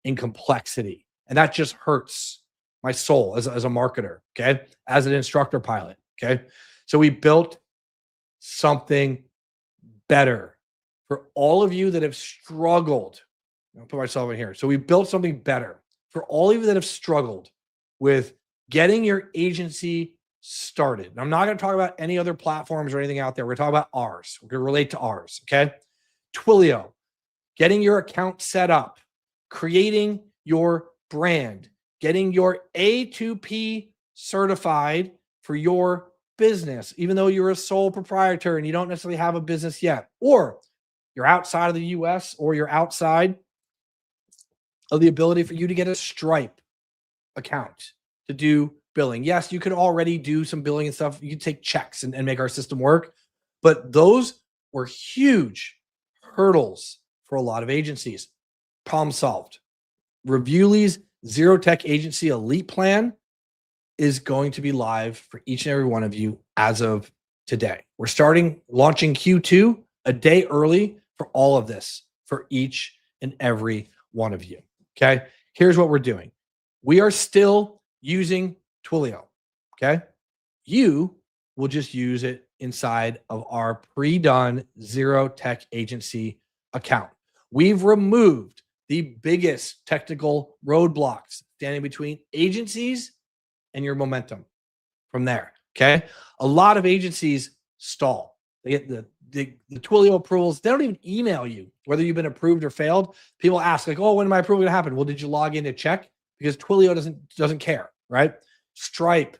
in complexity. And that just hurts my soul as a marketer, okay, as an instructor pilot, okay? So we built something better for all of you that have struggled. I'll put myself in here. So we built something better for all of you that have struggled with getting your agency started. And I'm not going to talk about any other platforms or anything out there. We're talking about ours. We're going to relate to ours, okay? Twilio, getting your account set up, creating your brand, getting your A2P certified for your business, even though you're a sole proprietor and you don't necessarily have a business yet, or you're outside of the US, or you're outside of the ability for you to get a Stripe account to do billing. Yes, you could already do some billing and stuff. You could take checks and make our system work, but those were huge hurdles for a lot of agencies. Problem solved. Reviewly's Zero Tech Agency Elite Plan is going to be live for each and every one of you as of today. We're launching Q2 a day early for all of this for each and every one of you. Okay. Here's what we're doing. We are still using Twilio. Okay. You will just use it inside of our pre-done Zero Tech Agency account. We've removed the biggest technical roadblocks standing between agencies and your momentum from there. Okay. A lot of agencies stall. They get the Twilio approvals. They don't even email you whether you've been approved or failed. People ask like, oh, when am my approval going to happen? Well, did you log in to check? Because Twilio doesn't care, right? Stripe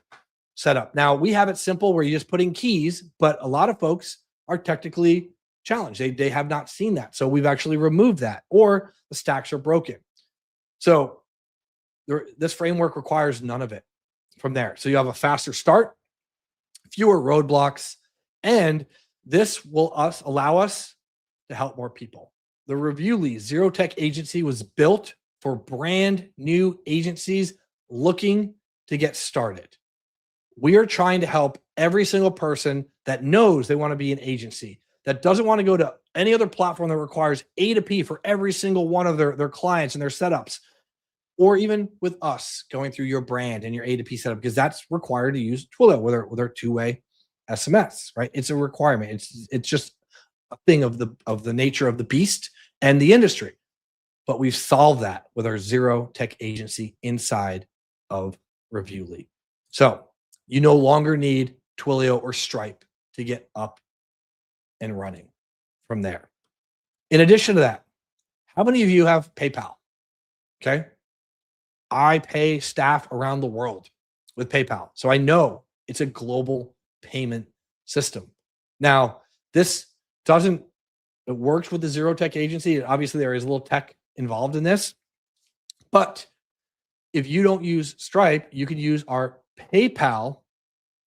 setup. Now we have it simple where you just put in keys, but a lot of folks are technically challenged. They have not seen that. So we've actually removed that, or the stacks are broken. So this framework requires none of it from there. So you have a faster start, fewer roadblocks, and this will allow us to help more people. The Reviewly Zero Tech Agency was built for brand new agencies looking to get started. We are trying to help every single person that knows they want to be an agency, that doesn't want to go to any other platform that requires A2P for every single one of their clients and their setups, or even with us going through your brand and your A2P setup, because that's required to use Twilio with our two-way SMS, right? It's a requirement. It's just a thing of the nature of the beast and the industry. But we've solved that with our zero tech agency inside of Reviewly. So you no longer need Twilio or Stripe to get up and running from there. In addition to that, how many of you have PayPal? Okay. I pay staff around the world with PayPal. So I know it's a global payment system. Now, this doesn't, it works with the zero tech agency. Obviously, there is a little tech involved in this. But if you don't use Stripe, you can use our PayPal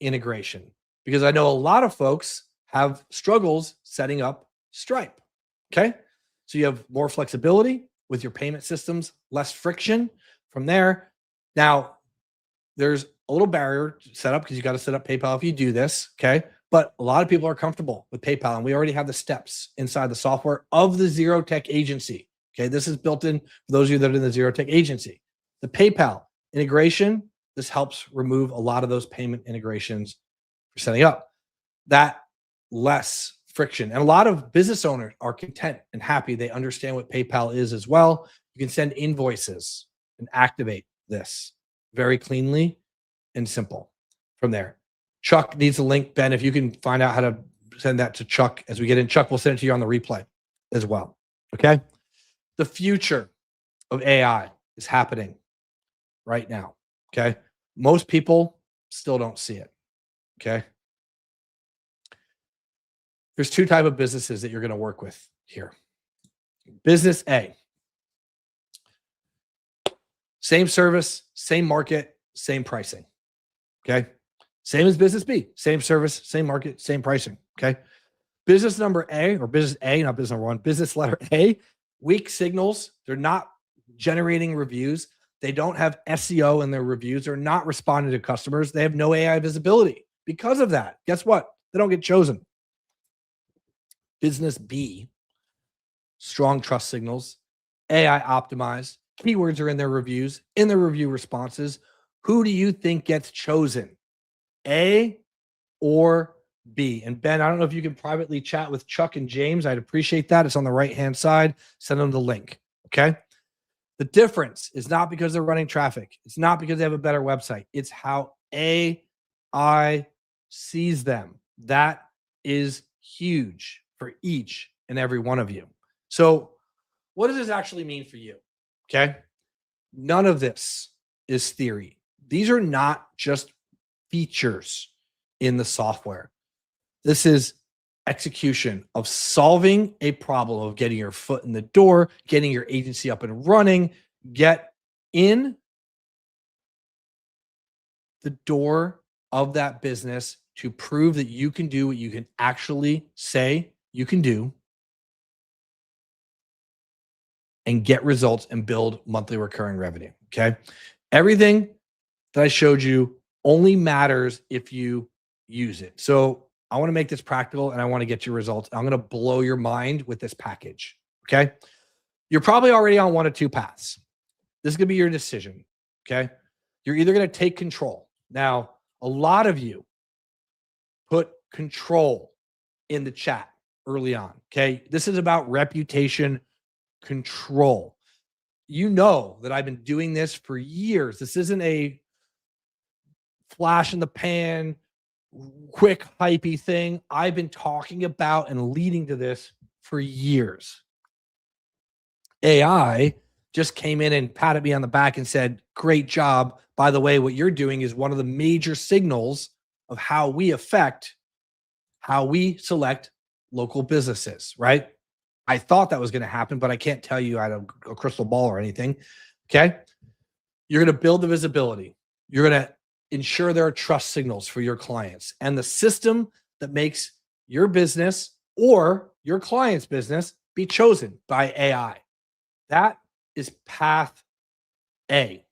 integration, because I know a lot of folks have struggles setting up Stripe. Okay. So you have more flexibility with your payment systems, less friction from there. Now, there's a little barrier to set up because you got to set up PayPal if you do this. Okay. But a lot of people are comfortable with PayPal, and we already have the steps inside the software of the zero tech agency. Okay. This is built in for those of you that are in the zero tech agency. The PayPal integration, this helps remove a lot of those payment integrations for setting up. That less friction. And a lot of business owners are content and happy. They understand what PayPal is as well. You can send invoices and activate this very cleanly and simple from there. Chuck needs a link. Ben, if you can find out how to send that to Chuck as we get in. Chuck will send it to you on the replay as well. Okay. The future of AI is happening right now. Okay. Most people still don't see it. Okay. There's two types of businesses that you're going to work with here. Business A, same service, same market, same pricing. Okay. Same as business B, same service, same market, same pricing. Okay. Business number A, or business A, not business number one, business letter A, weak signals. They're not generating reviews. They don't have SEO in their reviews. They're not responding to customers. They have no AI visibility. Because of that, guess what? They don't get chosen. Business B, strong trust signals, AI optimized, keywords are in their reviews, in their review responses. Who do you think gets chosen? A or B? And Ben, I don't know if you can privately chat with Chuck and James. I'd appreciate that. It's on the right-hand side. Send them the link. Okay. The difference is not because they're running traffic. It's not because they have a better website. It's how AI sees them. That is huge for each and every one of you. So what does this actually mean for you? Okay. None of this is theory. These are not just features in the software. This is execution of solving a problem, of getting your foot in the door, getting your agency up and running, get in the door of that business to prove that you can do what you can actually say you can do, and get results and build monthly recurring revenue. Okay. Everything that I showed you only matters if you use it. So I want to make this practical and I want to get you results. I'm going to blow your mind with this package. Okay. You're probably already on one of two paths. This is going to be your decision. Okay. You're either going to take control. Now, a lot of you put control in the chat early on. Okay. This is about reputation control. You know that I've been doing this for years. This isn't a flash in the pan, quick hypey thing. I've been talking about and leading to this for years. AI just came in and patted me on the back and said, great job. By the way, what you're doing is one of the major signals of how we affect how we select local businesses, right? I thought that was going to happen, but I can't tell you I had a crystal ball or anything. Okay. You're going to build the visibility. You're going to ensure there are trust signals for your clients, and the system that makes your business or your client's business be chosen by AI. That is path A.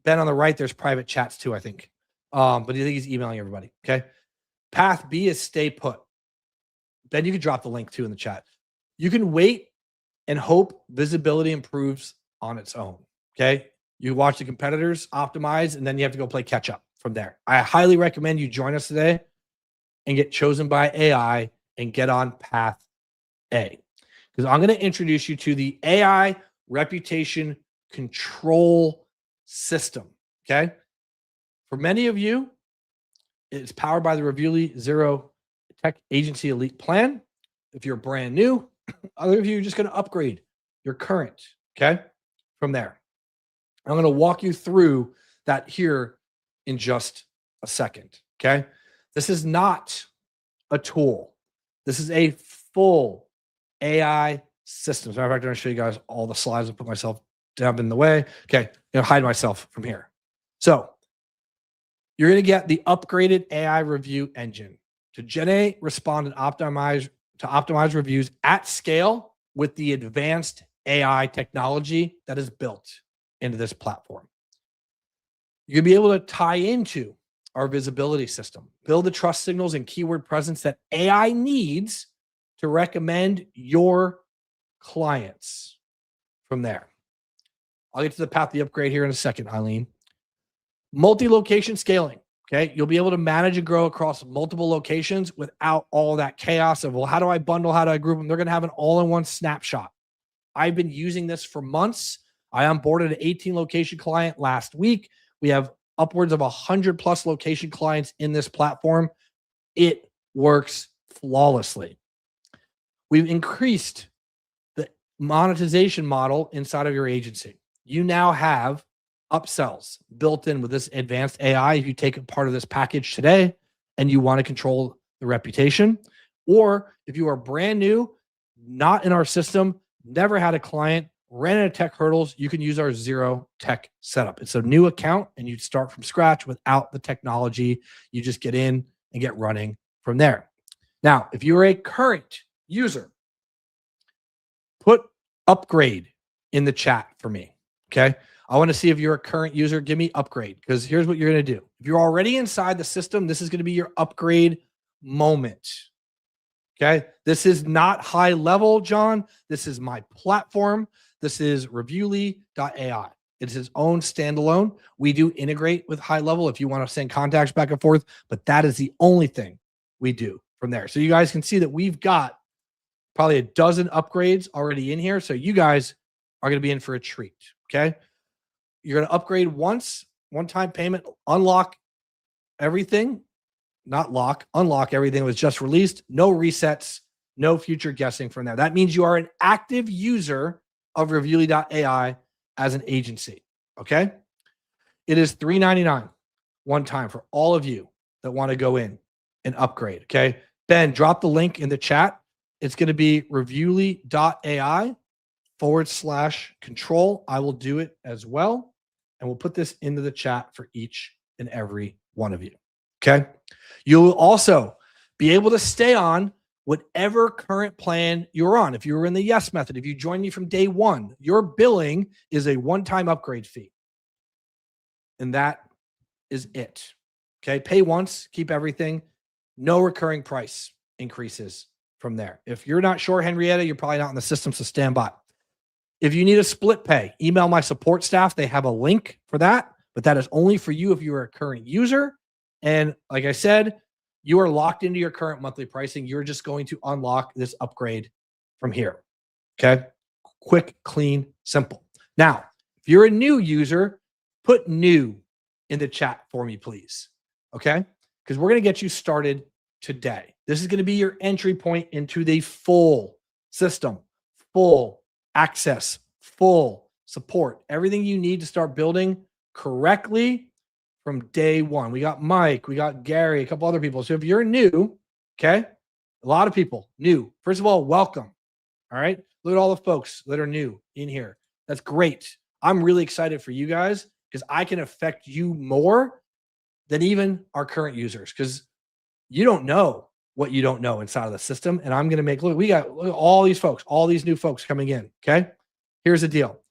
Ben on the right, there's private chats too, I think. But I think he's emailing everybody. Okay. Path B is stay put. Ben, you can drop the link too in the chat. You can wait and hope visibility improves on its own. Okay. You watch the competitors optimize, and then you have to go play catch up from there. I highly recommend you join us today and get chosen by AI and get on path A. Because I'm going to introduce you to the AI reputation control system. Okay. For many of you, it's powered by the Reviewly Zero Tech Agency Elite Plan. If you're brand new, other of you are just going to upgrade your current. Okay. From there, I'm going to walk you through that here in just a second. Okay. This is not a tool. This is a full AI system. As a matter of fact, I'm going to show you guys all the slides and put myself down in the way. Okay. Hide myself from here. So you're going to get the upgraded AI review engine to generate, respond, and optimize reviews at scale with the advanced AI technology that is built into this platform. You're going to be able to tie into our visibility system, build the trust signals and keyword presence that AI needs to recommend your clients from there. I'll get to the path of the upgrade here in a second, Eileen. Multi-location scaling. Okay. You'll be able to manage and grow across multiple locations without all that chaos of, well, how do I bundle? How do I group them? They're going to have an all-in-one snapshot. I've been using this for months. I onboarded an 18 location client last week. We have upwards of 100 plus location clients in this platform. It works flawlessly. We've increased the monetization model inside of your agency. You now have upsells built in with this advanced AI. If you take a part of this package today and you want to control the reputation, or if you are brand new, not in our system, never had a client, ran into tech hurdles, you can use our zero tech setup. It's a new account and you start from scratch without the technology. You just get in and get running from there. Now, if you're a current user, put upgrade in the chat for me. Okay. I want to see if you're a current user. Give me upgrade, because here's what you're going to do. If you're already inside the system, this is going to be your upgrade moment. Okay. This is not high level, John. This is my platform. This is Reviewly.ai. It's its own standalone. We do integrate with high level if you want to send contacts back and forth, but that is the only thing we do from there. So you guys can see that we've got probably a dozen upgrades already in here. So you guys are going to be in for a treat. Okay. You're going to upgrade once, one-time payment, unlock everything, not lock, unlock everything that was just released. No resets, no future guessing from there. That means you are an active user of Reviewly.ai as an agency. Okay. It is $3.99 one time for all of you that want to go in and upgrade. Okay. Ben, drop the link in the chat. It's going to be Reviewly.ai/control. I will do it as well. And we'll put this into the chat for each and every one of you. Okay. You will also be able to stay on whatever current plan you're on. If you were in the yes method, if you join me from day one, your billing is a one-time upgrade fee. And that is it. Okay. Pay once, keep everything. No recurring price increases from there. If you're not sure, Henrietta, you're probably not in the system, so stand by. If you need a split pay, email my support staff. They have a link for that, but that is only for you if you are a current user. And like I said, you are locked into your current monthly pricing. You're just going to unlock this upgrade from here. Okay. Quick, clean, simple. Now, if you're a new user, put new in the chat for me, please. Okay. Because we're going to get you started today. This is going to be your entry point into the full system, full access, full support, everything you need to start building correctly from day one. We got Mike, we got Gary, a couple other people. So if you're new, okay, a lot of people new. First of all, welcome. All right. Look at all the folks that are new in here. That's great. I'm really excited for you guys because I can affect you more than even our current users, because you don't know what you don't know inside of the system. And I'm going to make, look at all these folks, all these new folks coming in. Okay. Here's the deal.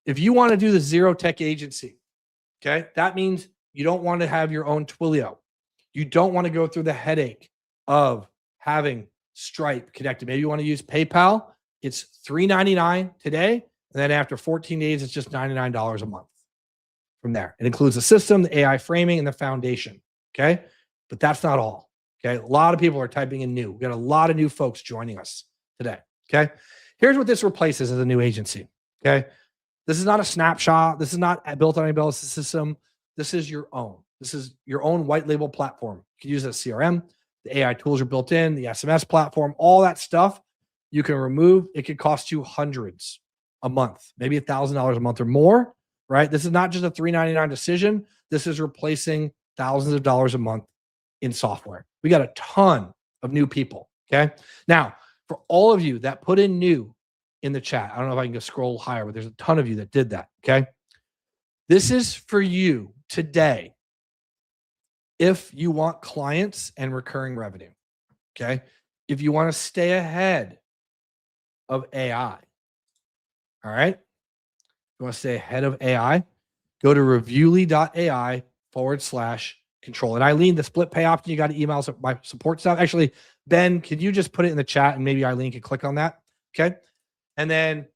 If you want to do the zero tech agency, okay, that means you don't want to have your own Twilio. You don't want to go through the headache of having Stripe connected. Maybe you want to use PayPal. It's $3.99 today. And then after 14 days, it's just $99 a month from there. It includes the system, the AI framing, and the foundation. Okay. But that's not all. Okay. A lot of people are typing in new. We got a lot of new folks joining us today. Okay. Here's what this replaces as a new agency. Okay. This is not a snapshot. This is not built on anybody else's system. This is your own. This is your own white label platform. You can use it as CRM. The AI tools are built in, the SMS platform, all that stuff you can remove. It could cost you hundreds a month, maybe $1,000 a month or more, right? This is not just a $399 decision. This is replacing thousands of dollars a month in software. We got a ton of new people, okay? Now, for all of you that put in new in the chat, I don't know if I can go scroll higher, but there's a ton of you that did that, okay? This is for you today if you want clients and recurring revenue, okay? If you want to stay ahead of AI, all right? You want to stay ahead of AI, go to Reviewly.ai/control. And Eileen, the split pay option, you got to email my support stuff. Actually, Ben, could you just put it in the chat and maybe Eileen can click on that, okay? And then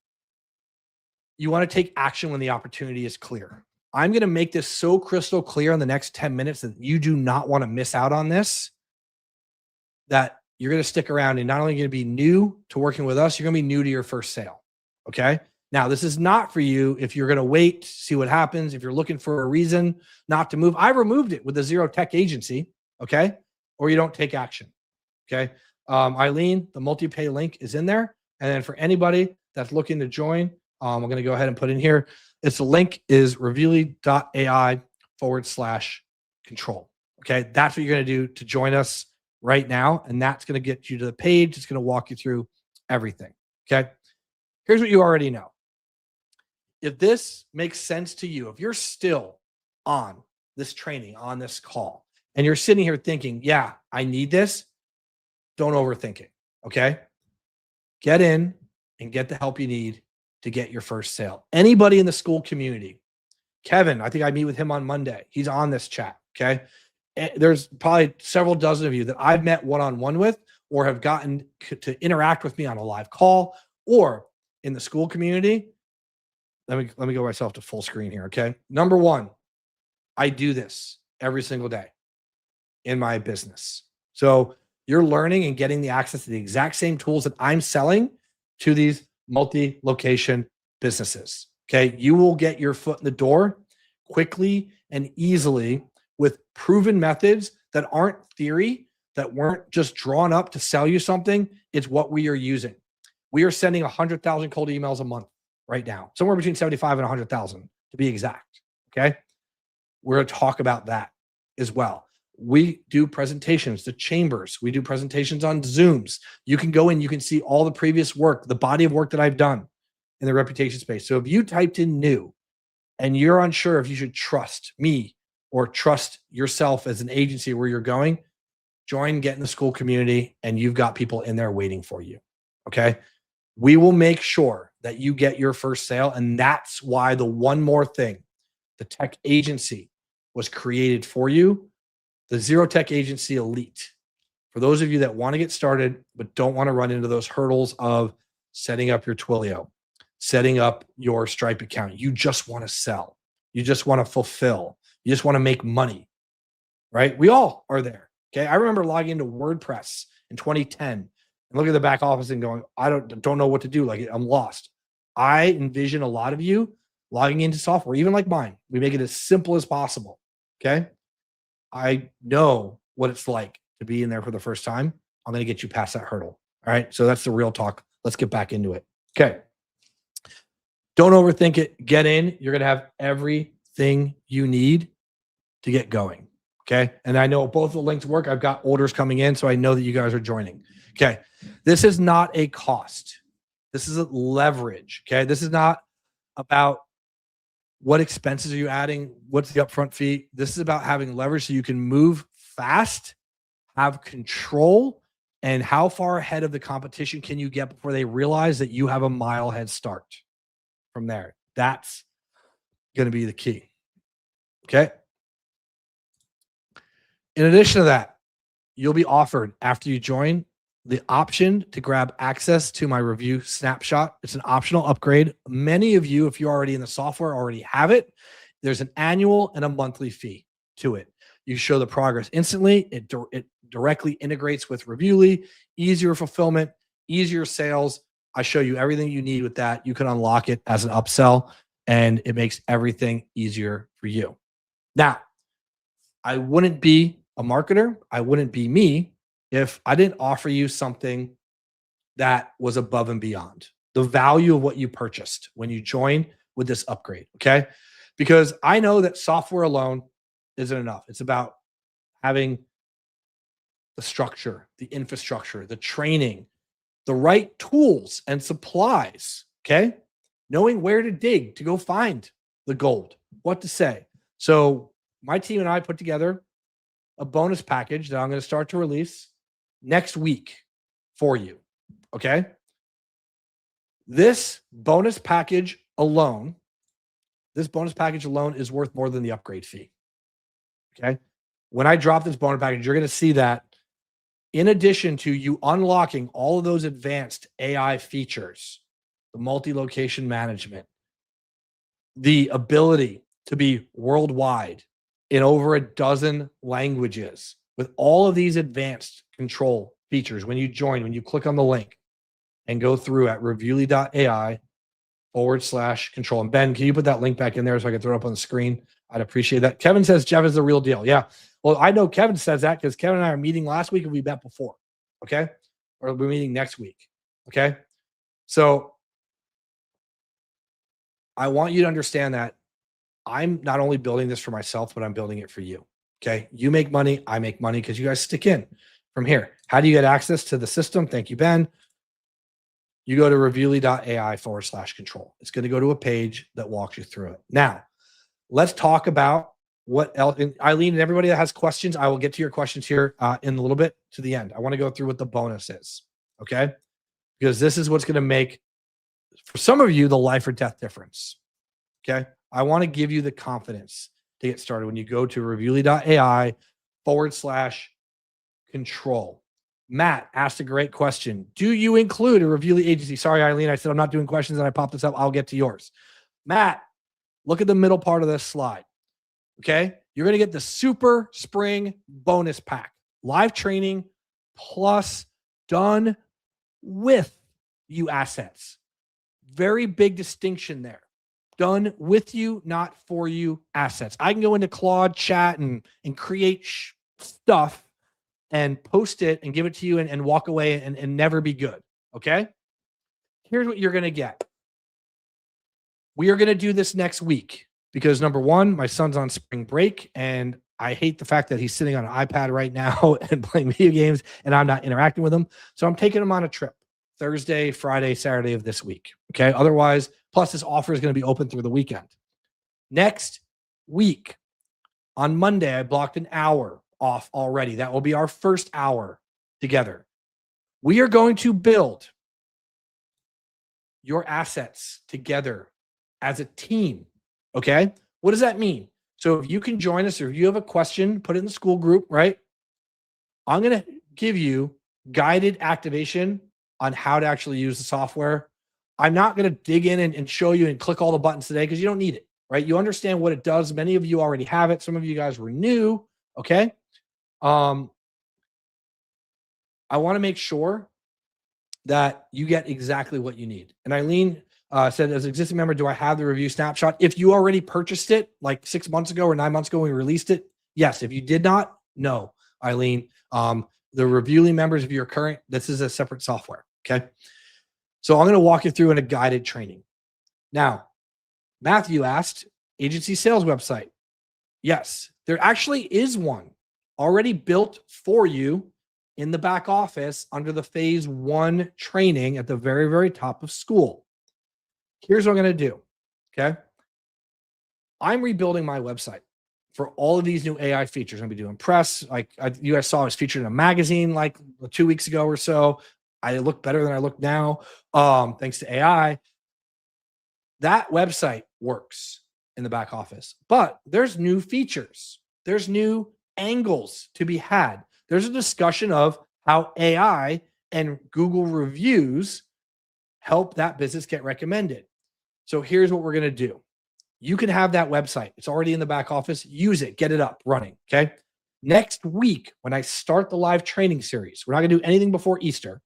you want to take action when the opportunity is clear. I'm going to make this so crystal clear in the next 10 minutes that you do not want to miss out on this, that you're going to stick around and not only going to be new to working with us, you're going to be new to your first sale. Okay. Now, this is not for you if you're going to wait, see what happens. If you're looking for a reason not to move, I removed it with the Zero Tech agency. Okay. Or you don't take action. Okay. Eileen, the multi-pay link is in there. And then for anybody that's looking to join, I'm going to go ahead and put in here. The link is Reviewly.ai/control. Okay. That's what you're going to do to join us right now. And that's going to get you to the page. It's going to walk you through everything. Okay. Here's what you already know. If this makes sense to you, if you're still on this training, on this call, and you're sitting here thinking, yeah, I need this, don't overthink it. Okay. Get in and get the help you need to get your first sale. Anybody in the school community, Kevin, I think I meet with him on Monday. He's on this chat. Okay. And there's probably several dozen of you that I've met one-on-one with or have gotten to interact with me on a live call or in the school community. Let me go myself to full screen here. Okay. Number one, I do this every single day in my business. So you're learning and getting the access to the exact same tools that I'm selling to these multi-location businesses. Okay. You will get your foot in the door quickly and easily with proven methods that aren't theory, that weren't just drawn up to sell you something. It's what we are using. We are sending 100,000 cold emails a month right now, somewhere between 75 and 100,000 to be exact. Okay. We're going to talk about that as well. We do presentations to chambers. We do presentations on Zooms. You can go in, you can see all the previous work, the body of work that I've done in the reputation space. So if you typed in new and you're unsure if you should trust me or trust yourself as an agency where you're going, join, get in the school community, and you've got people in there waiting for you. Okay. We will make sure that you get your first sale. And that's why the one more thing, the tech agency was created for you. The Zero Tech Agency Elite, for those of you that want to get started, but don't want to run into those hurdles of setting up your Twilio, setting up your Stripe account. You just want to sell. You just want to fulfill. You just want to make money, right? We all are there. Okay. I remember logging into WordPress in 2010 and looking at the back office and going, I don't know what to do. Like, I'm lost. I envision a lot of you logging into software, even like mine. We make it as simple as possible. Okay. I know what it's like to be in there for the first time. I'm going to get you past that hurdle. All right. So that's the real talk. Let's get back into it. Okay. Don't overthink it. Get in. You're going to have everything you need to get going. Okay. And I know both the links work. I've got orders coming in, so I know that you guys are joining. Okay. This is not a cost. This is a leverage. Okay. This is not about what expenses are you adding? What's the upfront fee? This is about having leverage so you can move fast, have control, and how far ahead of the competition can you get before they realize that you have a mile head start from there. That's going to be the key. Okay. In addition to that, you'll be offered after you join the option to grab access to my review snapshot. It's an optional upgrade. Many of you, if you're already in the software, already have it. There's an annual and a monthly fee to it. You show the progress instantly. It directly integrates with Reviewly, easier fulfillment, easier sales. I show you everything you need with that. You can unlock it as an upsell, and it makes everything easier for you. Now, I wouldn't be a marketer. I wouldn't be me if I didn't offer you something that was above and beyond the value of what you purchased when you join with this upgrade. Okay. Because I know that software alone isn't enough. It's about having the structure, the infrastructure, the training, the right tools and supplies. Okay. Knowing where to dig to go find the gold, what to say. So, my team and I put together a bonus package that I'm going to start to release next week for you. Okay. This bonus package alone is worth more than the upgrade fee. Okay. When I drop this bonus package, you're going to see that in addition to you unlocking all of those advanced AI features, the multi-location management, the ability to be worldwide in over a dozen languages with all of these advanced control features. When you click on the link and go through at Reviewly.ai/control. And Ben, can you put that link back in there so I can throw it up on the screen? I'd appreciate that. Kevin says Jeff is the real deal. Yeah. Well, I know Kevin says that because Kevin and I are meeting last week and we met before. Okay. Or we're meeting next week. Okay. So I want you to understand that I'm not only building this for myself, but I'm building it for you. Okay. You make money. I make money because you guys stick in from here. How do you get access to the system? Thank you, Ben. You go to Reviewly.ai/control. It's going to go to a page that walks you through it. Now, let's talk about what else. And Eileen and everybody that has questions, I will get to your questions here in a little bit to the end. I want to go through what the bonus is. Okay. Because this is what's going to make, for some of you, the life or death difference. Okay. I want to give you the confidence to get started when you go to Reviewly.ai/control. Matt asked a great question. Do you include a Reviewly agency? Sorry, Eileen, I said I'm not doing questions and I popped this up. I'll get to yours. Matt, look at the middle part of this slide. Okay. You're going to get the Super Spring bonus pack, live training plus done with you assets. Very big distinction there. Done with you, not for you assets. I can go into Claude chat and create stuff and post it and give it to you and walk away and never be good. Okay. Here's what you're going to get. We are going to do this next week because number one, my son's on spring break and I hate the fact that he's sitting on an iPad right now and playing video games and I'm not interacting with him. So I'm taking him on a trip Thursday, Friday, Saturday of this week. Okay. Otherwise, plus this offer is going to be open through the weekend. Next week on Monday, I blocked an hour off already. That will be our first hour together. We are going to build your assets together as a team. Okay. What does that mean? So if you can join us or if you have a question, put it in the school group, right? I'm going to give you guided activation on how to actually use the software. I'm not going to dig in and show you and click all the buttons today because you don't need it, right? You understand what it does. Many of you already have it. Some of you guys were new. Okay. I want to make sure that you get exactly what you need. And Eileen said, as an existing member, do I have the review snapshot? If you already purchased it like 6 months ago or 9 months ago when we released it, yes. If you did not, no, Eileen. The Reviewly members, if you're current, this is a separate software. Okay. So I'm going to walk you through in a guided training. Now, Matthew asked, agency sales website. Yes, there actually is one already built for you in the back office under the phase 1 training at the very, very top of school. Here's what I'm going to do. Okay. I'm rebuilding my website for all of these new AI features. I'm going to be doing press. Like you guys saw, I was featured in a magazine like 2 weeks ago or so. I look better than I look now. Thanks to AI. That website works in the back office, but there's new features. There's new angles to be had. There's a discussion of how AI and Google reviews help that business get recommended. So here's what we're going to do. You can have that website. It's already in the back office. Use it. Get it up, running. Okay. Next week, when I start the live training series, we're not going to do anything before Easter.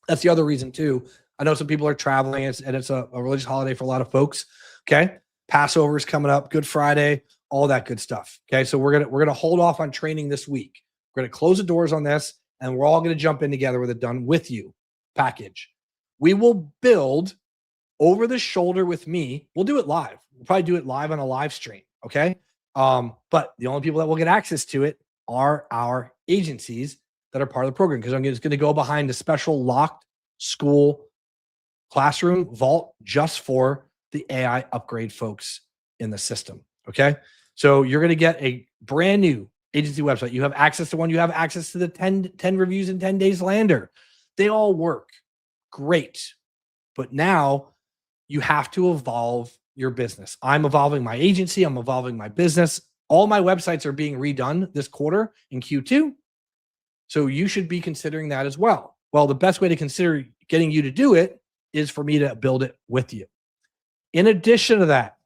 That's the other reason too. I know some people are traveling and it's a religious holiday for a lot of folks. Okay. Passover is coming up, Good Friday, all that good stuff. Okay. So we're going to hold off on training this week. We're going to close the doors on this and we're all going to jump in together with a done with you package. We will build over the shoulder with me. We'll do it live. We'll probably do it live on a live stream. Okay. But the only people that will get access to it are our agencies that are part of the program, because I'm just going to go behind a special locked school classroom vault just for the AI upgrade folks in the system. Okay. So you're going to get a brand new agency website. You have access to one. You have access to the 10 reviews in 10 days lander. They all work great. But now you have to evolve your business. I'm evolving my agency. I'm evolving my business. All my websites are being redone this quarter in Q2. So you should be considering that as well. Well, the best way to consider getting you to do it is for me to build it with you. In addition to that,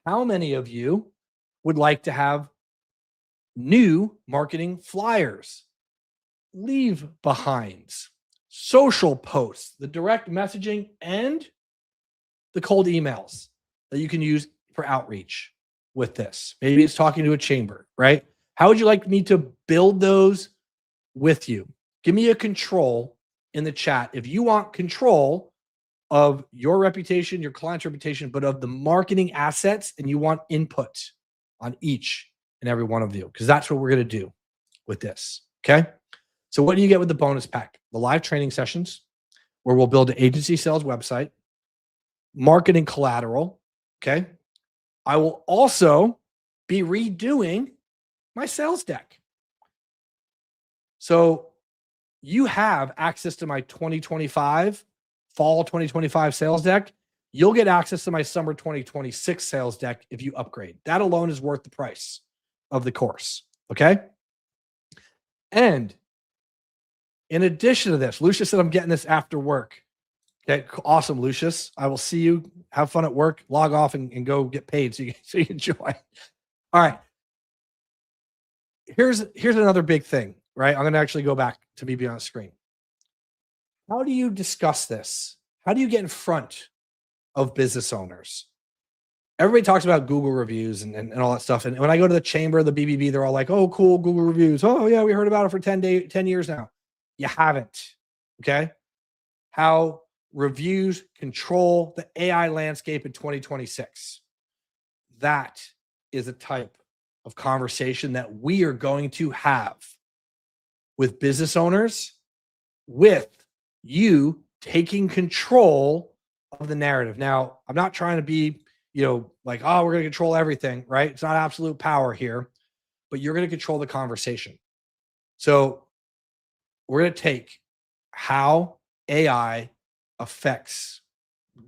how many of you would like to have new marketing flyers, leave behinds, social posts, the direct messaging, and the cold emails that you can use for outreach with this? Maybe it's talking to a chamber, right? How would you like me to build those with you? Give me a control in the chat if you want control of your reputation, your client's reputation, but of the marketing assets, and you want input on each and every one of you, because that's what we're going to do with this. Okay. So what do you get with the bonus pack? The live training sessions where we'll build an agency sales website, marketing collateral. Okay. I will also be redoing my sales deck. So you have access to my 2025, fall 2025 sales deck. You'll get access to my summer 2026 sales deck if you upgrade. That alone is worth the price of the course. Okay. And in addition to this, Lucius said, I'm getting this after work. Okay. Awesome, Lucius. I will see you. Have fun at work. Log off and go get paid so you enjoy. All right. Here's another big thing, right? I'm going to actually go back to me being on the screen. How do you discuss this? How do you get in front of business owners? Everybody talks about Google reviews and all that stuff. And when I go to the chamber, the BBB, they're all like, oh, cool, Google reviews. Oh, yeah, we heard about it for 10 years now. You haven't, okay? How reviews control the AI landscape in 2026. That is a type of conversation that we are going to have with business owners, with you taking control of the narrative. Now, I'm not trying to be, like, oh, we're going to control everything, right? It's not absolute power here, but you're going to control the conversation. So we're going to take how AI affects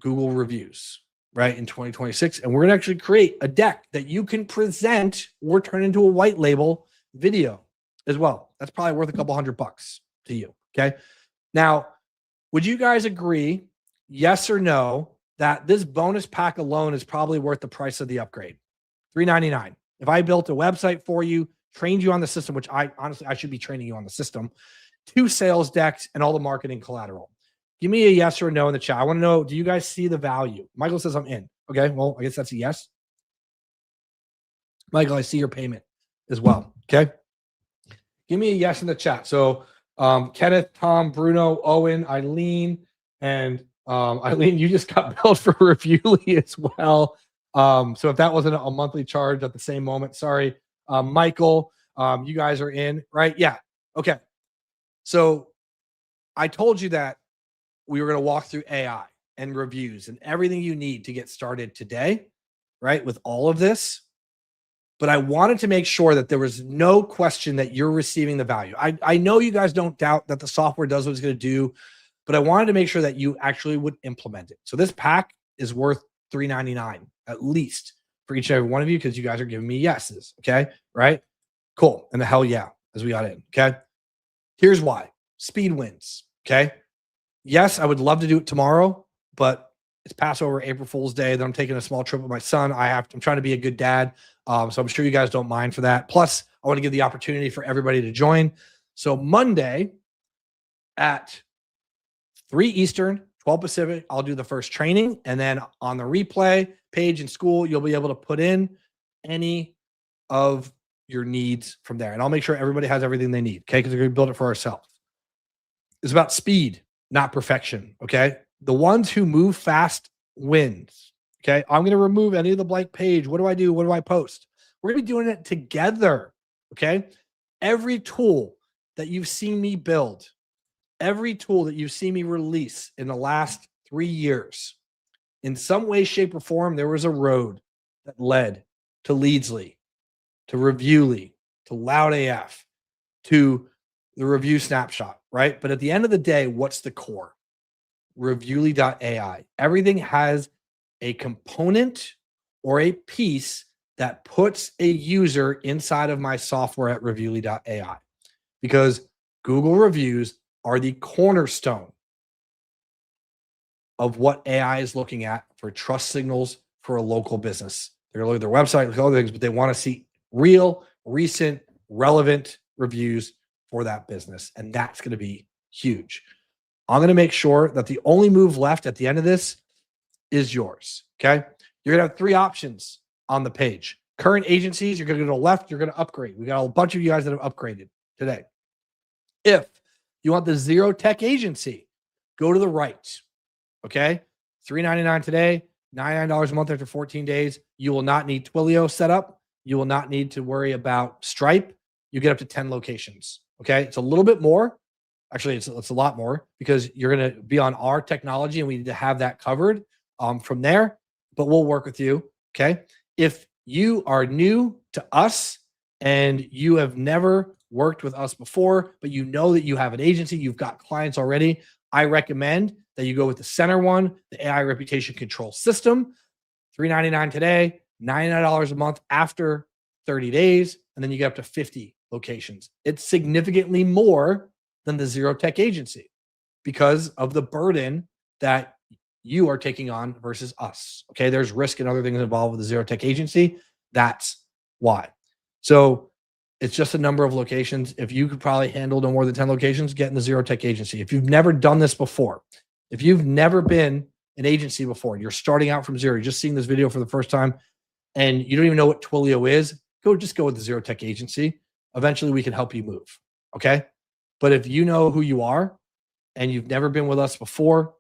Google reviews, right, in 2026. And we're going to actually create a deck that you can present or turn into a white label video as well. That's probably worth a couple $100 to you. Okay. Now, would you guys agree, yes or no, that this bonus pack alone is probably worth the price of the upgrade? $399. If I built a website for you, trained you on the system, which I should be training you on the system, 2 sales decks and all the marketing collateral. Give me a yes or a no in the chat. I want to know, do you guys see the value? Michael says I'm in. Okay, well, I guess that's a yes. Michael, I see your payment as well. Okay. Give me a yes in the chat. So Kenneth, Tom, Bruno, Owen, Eileen, and Eileen, you just got billed for Reviewly as well. So if that wasn't a monthly charge at the same moment, sorry. Michael, you guys are in, right? Yeah. Okay. So I told you that we were going to walk through AI and reviews and everything you need to get started today, right? With all of this. But I wanted to make sure that there was no question that you're receiving the value. I know you guys don't doubt that the software does what it's going to do, but I wanted to make sure that you actually would implement it. So this pack is worth $399 at least for each and every one of you, because you guys are giving me yeses. Okay. Right. Cool. And the hell yeah, as we got in. Okay. Here's why. Speed wins. Okay. Yes, I would love to do it tomorrow, but it's Passover, April Fool's Day. Then I'm taking a small trip with my son. I'm trying to be a good dad. So I'm sure you guys don't mind for that. Plus, I want to give the opportunity for everybody to join. So Monday at 3 Eastern, 12 Pacific, I'll do the first training. And then on the replay page in school, you'll be able to put in any of your needs from there. And I'll make sure everybody has everything they need, okay? Because we're going to build it for ourselves. It's about speed, not perfection, okay? The ones who move fast wins, okay? I'm going to remove any of the blank page. What do I do? What do I post? We're going to be doing it together, okay? Every tool that you've seen me build, every tool that you've seen me release in the last 3 years, in some way, shape, or form, there was a road that led to Leadsley, to Reviewly, to Loud AF, to the review snapshot, right? But at the end of the day, what's the core? Reviewly.ai. Everything has a component or a piece that puts a user inside of my software at Reviewly.ai, because Google reviews are the cornerstone of what AI is looking at for trust signals for a local business. They're going to look at their website, look at other things, but they want to see real, recent, relevant reviews for that business. And that's going to be huge. I'm going to make sure that the only move left at the end of this is yours. Okay. You're going to have 3 options on the page. Current agencies, you're going to go to the left, you're going to upgrade. We got a bunch of you guys that have upgraded today. If you want the zero tech agency, go to the right. Okay. $3.99 today, $99 a month after 14 days. You will not need Twilio set up. You will not need to worry about Stripe. You get up to 10 locations. Okay. It's a little bit more. Actually, it's a lot more, because you're going to be on our technology and we need to have that covered from there, but we'll work with you. Okay. If you are new to us and you have never worked with us before, but you know that you have an agency, you've got clients already, I recommend that you go with the center one, the AI reputation control system. $3.99 today, $99 a month after 30 days. And then you get up to 50 locations. It's significantly more than the zero tech agency because of the burden that you are taking on versus us. Okay. There's risk and other things involved with the zero tech agency. That's why. So it's just a number of locations. If you could probably handle no more than 10 locations, get in the zero tech agency. If you've never done this before, if you've never been an agency before and you're starting out from zero, you're just seeing this video for the first time and you don't even know what Twilio is, just go with the zero tech agency. Eventually we can help you move. Okay. But if you know who you are and you've never been with us before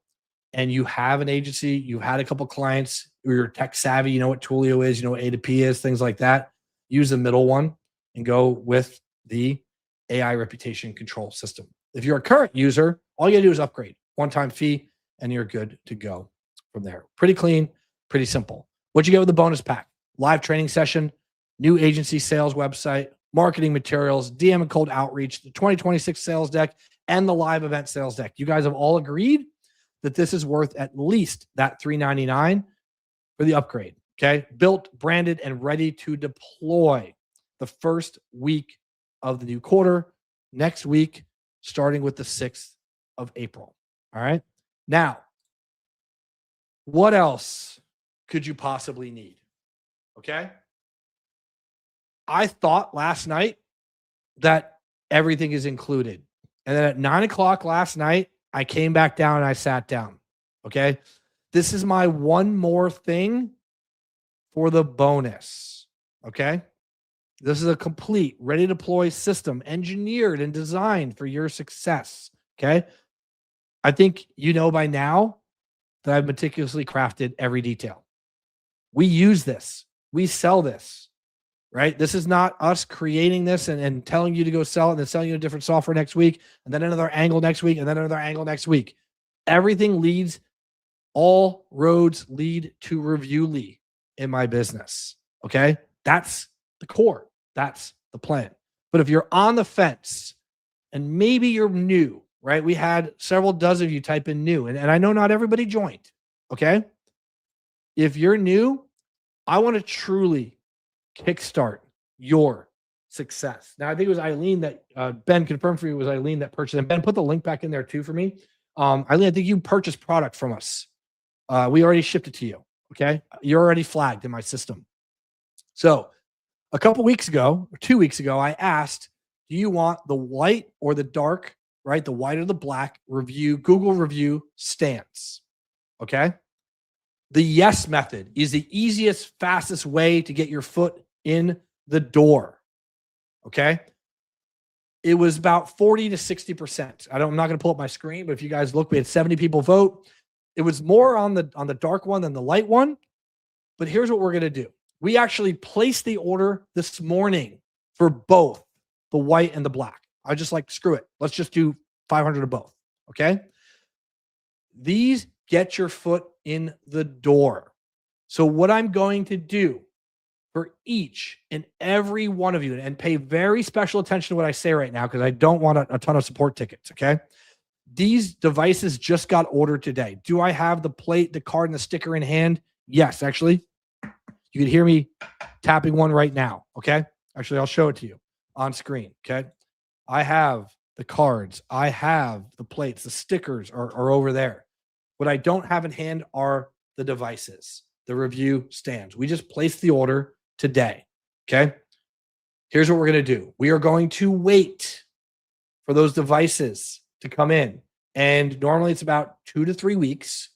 and you have an agency, you've had a couple clients, or you're tech savvy, you know what Twilio is, you know what A2P is, things like that, use the middle one and go with the AI reputation control system. If you're a current user, all you gotta do is upgrade, one-time fee, and you're good to go from there. Pretty clean, pretty simple. What you get with the bonus pack? Live training session, new agency sales website, marketing materials, DM and cold outreach, the 2026 sales deck, and the live event sales deck. You guys have all agreed that this is worth at least that $3.99 for the upgrade. Okay. Built, branded, and ready to deploy the first week of the new quarter next week, starting with the 6th of April. All right. Now, what else could you possibly need? Okay. I thought last night that everything is included. And then at 9:00 last night, I came back down and I sat down. Okay. This is my one more thing for the bonus. Okay. This is a complete, ready to deploy system engineered and designed for your success. Okay. I think you know by now that I've meticulously crafted every detail. We use this. We sell this. Right? This is not us creating this and telling you to go sell it and then selling you a different software next week and then another angle next week and then another angle next week. Everything leads, all roads lead to Reviewly in my business. Okay? That's the core. That's the plan. But if you're on the fence and maybe you're new, right? We had several dozen of you type in new and I know not everybody joined. Okay? If you're new, I want to truly kickstart your success. Now, I think it was Eileen that Ben confirmed for you. It was Eileen that purchased, and Ben put the link back in there too for me. Eileen, I think you purchased product from us. We already shipped it to you. Okay. You're already flagged in my system. So a couple weeks ago, or 2 weeks ago, I asked, do you want the white or the dark, right? The white or the black Google review stance? Okay. The yes method is the easiest, fastest way to get your foot in the door. Okay. It was about 40 to 60%. I'm not going to pull up my screen, but if you guys look, we had 70 people vote. It was more on the dark one than the light one. But here's what we're going to do. We actually placed the order this morning for both the white and the black. I just like, screw it. Let's just do 500 of both. Okay. These get your foot in the door. So what I'm going to do for each and every one of you, and pay very special attention to what I say right now, because I don't want a ton of support tickets. Okay. These devices just got ordered today. Do I have the plate, the card, and the sticker in hand? Yes, actually. You can hear me tapping one right now. Okay. Actually, I'll show it to you on screen. Okay. I have the cards. I have the plates. The stickers are over there. What I don't have in hand are the devices, the review stands. We just placed the order today. Okay. Here's what we're going to do. We are going to wait for those devices to come in. And normally it's about 2 to 3 weeks.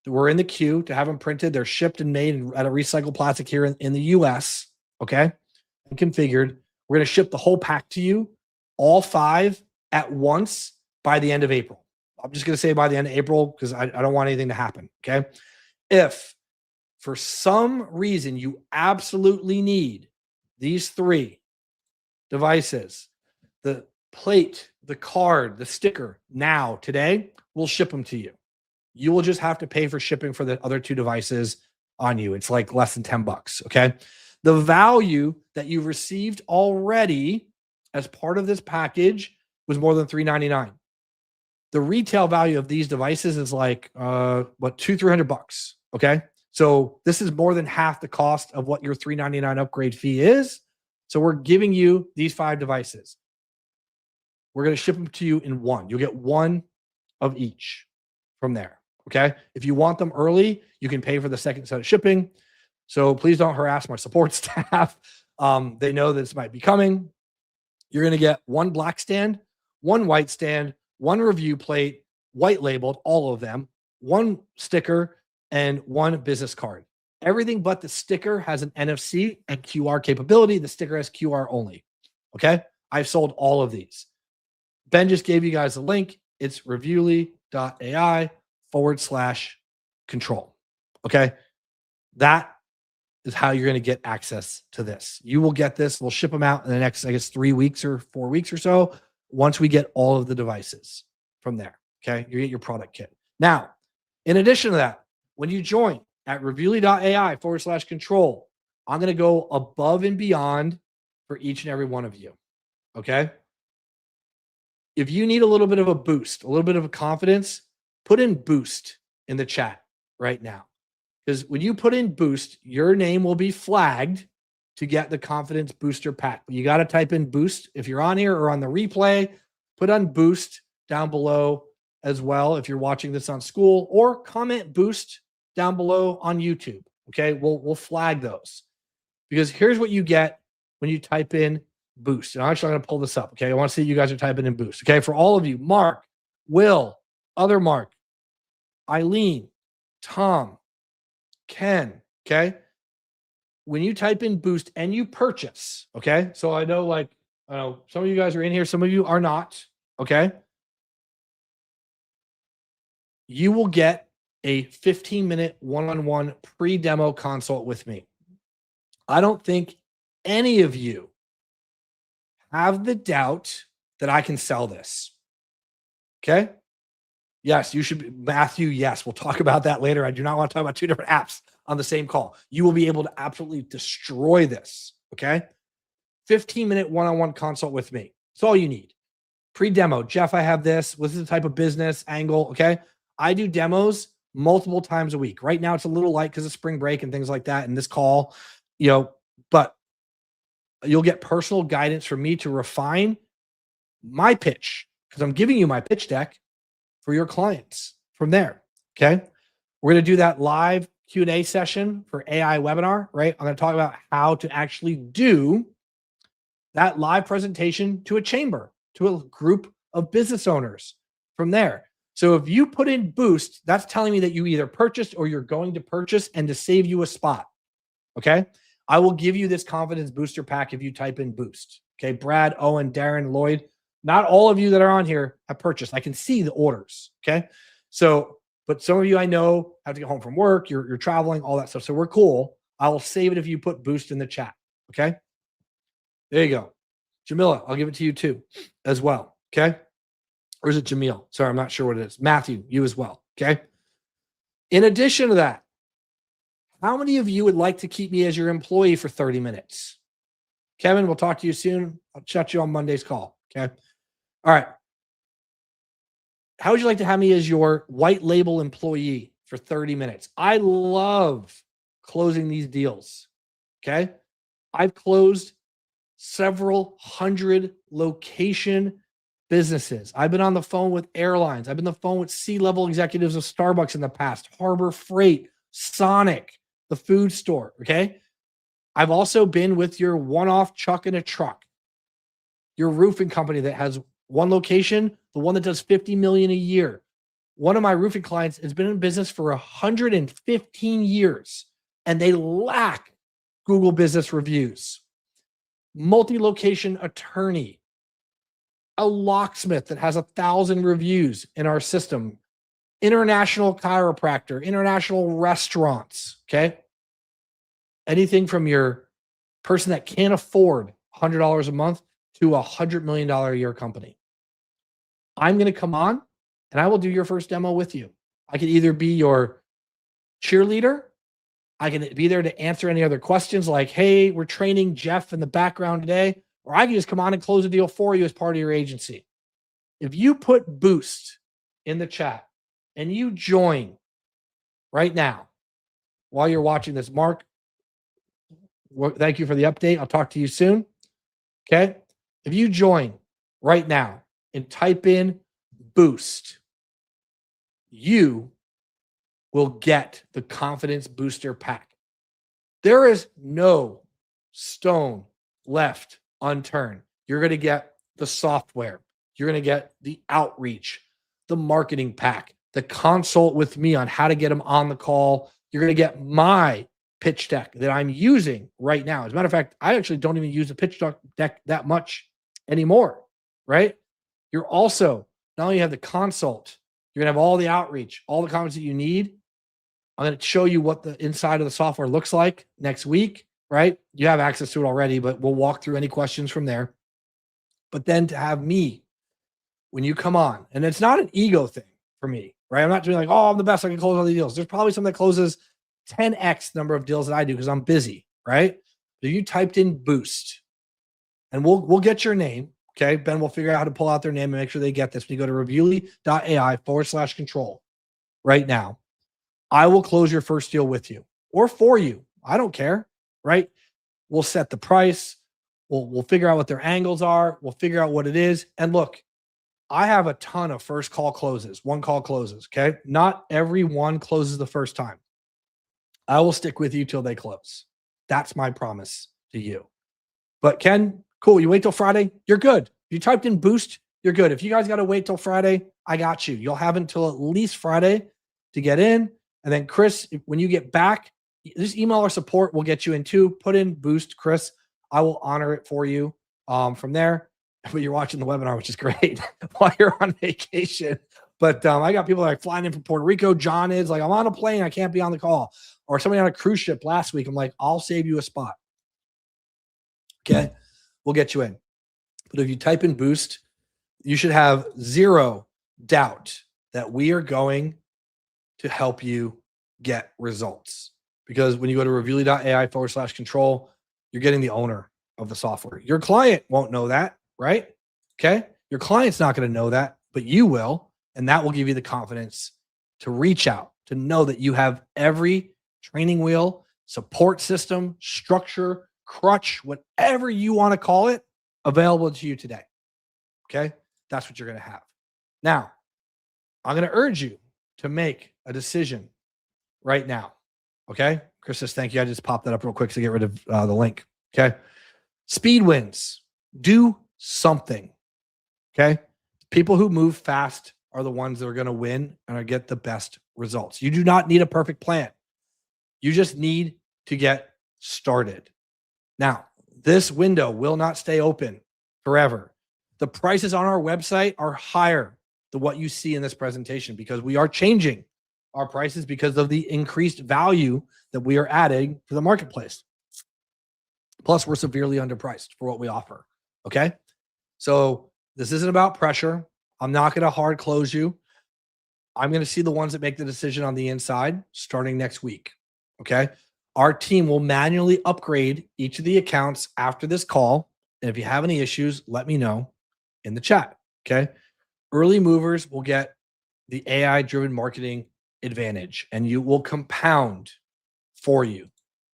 We're in the queue to have them printed. They're shipped and made at a recycled plastic here in the US. Okay. And configured. We're going to ship the whole pack to you, all 5 at once by the end of April. I'm just going to say by the end of April because I don't want anything to happen. Okay. If for some reason you absolutely need these 3 devices, the plate, the card, the sticker now, today, we'll ship them to you. You will just have to pay for shipping for the other 2 devices on you. It's like less than $10. Okay. The value that you've received already as part of this package was more than $399. The retail value of these devices is like, $200-$300. Okay. So this is more than half the cost of what your $399 upgrade fee is. So we're giving you these 5 devices. We're going to ship them to you in one. You'll get one of each from there. Okay. If you want them early, you can pay for the second set of shipping. So please don't harass my support staff. They know that this might be coming. You're going to get one black stand, one white stand, one review plate, white labeled, all of them, one sticker, and one business card. Everything but the sticker has an NFC and QR capability. The sticker has QR only. Okay. I've sold all of these. Ben just gave you guys a link. It's Reviewly.ai/control. Okay. That is how you're going to get access to this. You will get this. We'll ship them out in the next, I guess, 3 weeks or 4 weeks or so. Once we get all of the devices from there. Okay. You get your product kit. Now, in addition to that, when you join at Reviewly.ai/control, I'm going to go above and beyond for each and every one of you. Okay. If you need a little bit of a boost, a little bit of a confidence, put in boost in the chat right now. Because when you put in boost, your name will be flagged to get the confidence booster pack. But you got to type in boost if you're on here or on the replay. Put on boost down below as well if you're watching this on school, or comment boost down below on YouTube. Okay, we'll flag those because here's what you get when you type in boost. And I'm actually going to pull this up. Okay, I want to see you guys are typing in boost. Okay, for all of you, Mark, Will, other Mark, Eileen, Tom, Ken. Okay, when you type in boost and you purchase, okay, so I know some of you guys are in here, some of you are not. Okay, you will get a 15-minute one-on-one pre-demo consult with me. I don't think any of you have the doubt that I can sell this. Okay? Yes, you should be. Matthew, yes, we'll talk about that later. I do not want to talk about 2 different apps on the same call. You will be able to absolutely destroy this. Okay? 15-minute one-on-one consult with me. That's all you need. Pre-demo. Jeff, I have this. This is the type of business angle. Okay? I do demos multiple times a week. Right now, it's a little light because of spring break and things like that. And this call, but you'll get personal guidance from me to refine my pitch because I'm giving you my pitch deck for your clients from there. Okay. We're going to do that live Q&A session for AI webinar, right? I'm going to talk about how to actually do that live presentation to a chamber, to a group of business owners from there. So if you put in Boost, that's telling me that you either purchased or you're going to purchase, and to save you a spot. Okay. I will give you this confidence booster pack if you type in Boost. Okay. Brad, Owen, Darren, Lloyd, not all of you that are on here have purchased. I can see the orders. Okay. So, but some of you I know have to get home from work, you're traveling, all that stuff. So we're cool. I will save it if you put Boost in the chat. Okay. There you go. Jamila, I'll give it to you too, as well. Okay. Or is it Jamil? Sorry, I'm not sure what it is. Matthew, you as well. Okay. In addition to that, how many of you would like to keep me as your employee for 30 minutes? Kevin, we'll talk to you soon. I'll chat you on Monday's call. Okay. All right. How would you like to have me as your white label employee for 30 minutes? I love closing these deals. Okay. I've closed several hundred location businesses. I've been on the phone with airlines. I've been on the phone with C-level executives of Starbucks in the past, Harbor Freight, Sonic, the food store. Okay. I've also been with your one-off truck in a truck, your roofing company that has one location, the one that does 50 million a year. One of my roofing clients has been in business for 115 years, and they lack Google business reviews. Multi-location attorney, a locksmith that has 1,000 reviews in our system, international chiropractor, international restaurants. Okay. Anything from your person that can't afford $100 a month to a $100 million a year company. I'm going to come on and I will do your first demo with you. I could either be your cheerleader. I can be there to answer any other questions like, hey, we're training Jeff in the background today. Or I can just come on and close a deal for you as part of your agency. If you put Boost in the chat and you join right now while you're watching this, Mark, thank you for the update. I'll talk to you soon. Okay. If you join right now and type in Boost, you will get the Confidence Booster Pack. There is no stone left unturned. You're going to get the software. You're going to get the outreach, the marketing pack, the consult with me on how to get them on the call. You're going to get my pitch deck that I'm using right now. As a matter of fact, I actually don't even use the pitch deck that much anymore, right? You're also, not only have the consult, you're going to have all the outreach, all the comments that you need. I'm going to show you what the inside of the software looks like next week, right? You have access to it already, but we'll walk through any questions from there. But then to have me, when you come on, and it's not an ego thing for me, right? I'm not doing like, oh, I'm the best, I can close all the deals. There's probably someone that closes 10x number of deals that I do because I'm busy, right? So you typed in Boost, and we'll get your name. Okay. Ben will figure out how to pull out their name and make sure they get this. When you go to Reviewly.ai/control right now, I will close your first deal with you or for you. I don't care, right? We'll set the price. We'll figure out what their angles are. We'll figure out what it is. And look, I have a ton of first call closes, one call closes. Okay. Not every one closes the first time. I will stick with you till they close. That's my promise to you. But Ken, cool. You wait till Friday. You're good. If you typed in Boost, you're good. If you guys got to wait till Friday, I got you. You'll have until at least Friday to get in. And then Chris, when you get back, just email our support. We'll get you in too. Put in Boost, Chris. I will honor it for you from there. But you're watching the webinar, which is great while you're on vacation. But I got people like flying in from Puerto Rico. John is like, I'm on a plane. I can't be on the call. Or somebody on a cruise ship last week. I'm like, I'll save you a spot. Okay. We'll get you in. But if you type in Boost, you should have zero doubt that we are going to help you get results. Because when you go to Reviewly.ai/control, you're getting the owner of the software. Your client won't know that, right? Okay. Your client's not going to know that, but you will. And that will give you the confidence to reach out, to know that you have every training wheel, support system, structure, crutch, whatever you want to call it, available to you today. Okay. That's what you're going to have. Now, I'm going to urge you to make a decision right now. Okay. Chris says, thank you. I just popped that up real quick to get rid of the link. Okay. Speed wins. Do something. Okay. People who move fast are the ones that are going to win and get the best results. You do not need a perfect plan. You just need to get started. Now, this window will not stay open forever. The prices on our website are higher than what you see in this presentation because we are changing our prices because of the increased value that we are adding to the marketplace. Plus, we're severely underpriced for what we offer. Okay. So this isn't about pressure. I'm not going to hard close you. I'm going to see the ones that make the decision on the inside starting next week. Okay. Our team will manually upgrade each of the accounts after this call. And if you have any issues, let me know in the chat. Okay. Early movers will get the AI driven marketing advantage and you will compound for you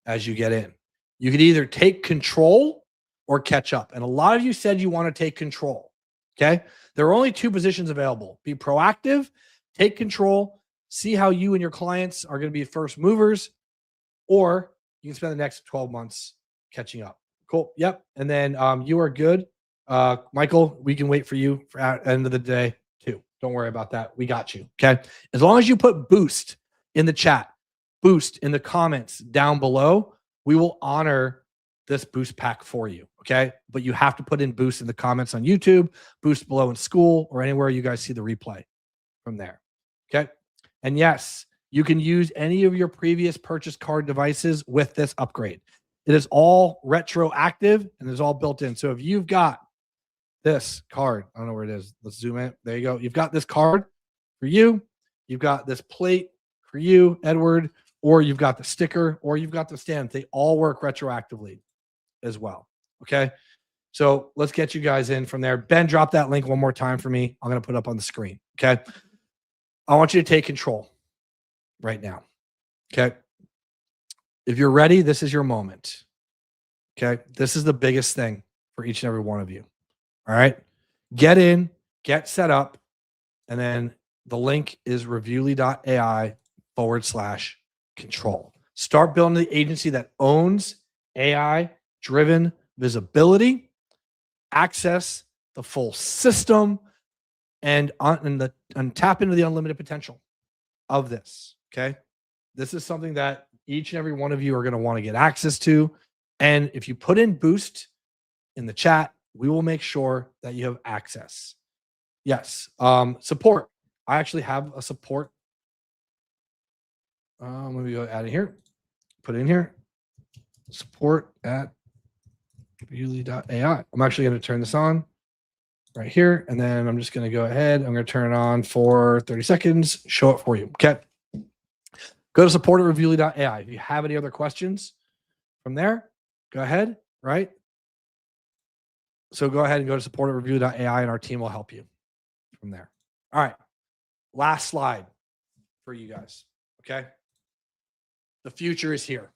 as you get in. You could either take control or catch up. And a lot of you said you want to take control. Okay. There are only two positions available. Be proactive, take control, see how you and your clients are going to be first movers, or you can spend the next 12 months catching up. Cool. Yep. And then you are good. Michael, we can wait for you for end of the day too. Don't worry about that. We got you. Okay. As long as you put boost in the chat, boost in the comments down below, we will honor this boost pack for you. Okay. But you have to put in boost in the comments on YouTube, boost below in school, or anywhere you guys see the replay from there. Okay. And yes, you can use any of your previous purchase card devices with this upgrade. It is all retroactive and it's all built in. So if you've got this card, I don't know where it is. Let's zoom in. There you go. You've got this card for you. You've got this plate for you, Edward, or you've got the sticker, or you've got the stamp. They all work retroactively as well. Okay. So let's get you guys in from there. Ben, drop that link one more time for me. I'm going to put it up on the screen. Okay. I want you to take control right now. Okay. If you're ready, this is your moment. Okay. This is the biggest thing for each and every one of you. All right. Get in, get set up. And then the link is reviewly.ai/control. Start building the agency that owns AI driven visibility, access the full system, and tap into the unlimited potential of this. Okay. This is something that each and every one of you are going to want to get access to. And if you put in boost in the chat, we will make sure that you have access. Yes. Support. I actually have a support. Let me go add it here. Put it in here. Support at Reviewly.ai. I'm actually going to turn this on right here. And then I'm just going to go ahead. I'm going to turn it on for 30 seconds, show it for you. Okay. Go to support at Reviewly.ai. If you have any other questions from there, go ahead. Right. So go ahead and go to support at Reviewly.ai and our team will help you from there. All right. Last slide for you guys. Okay. The future is here.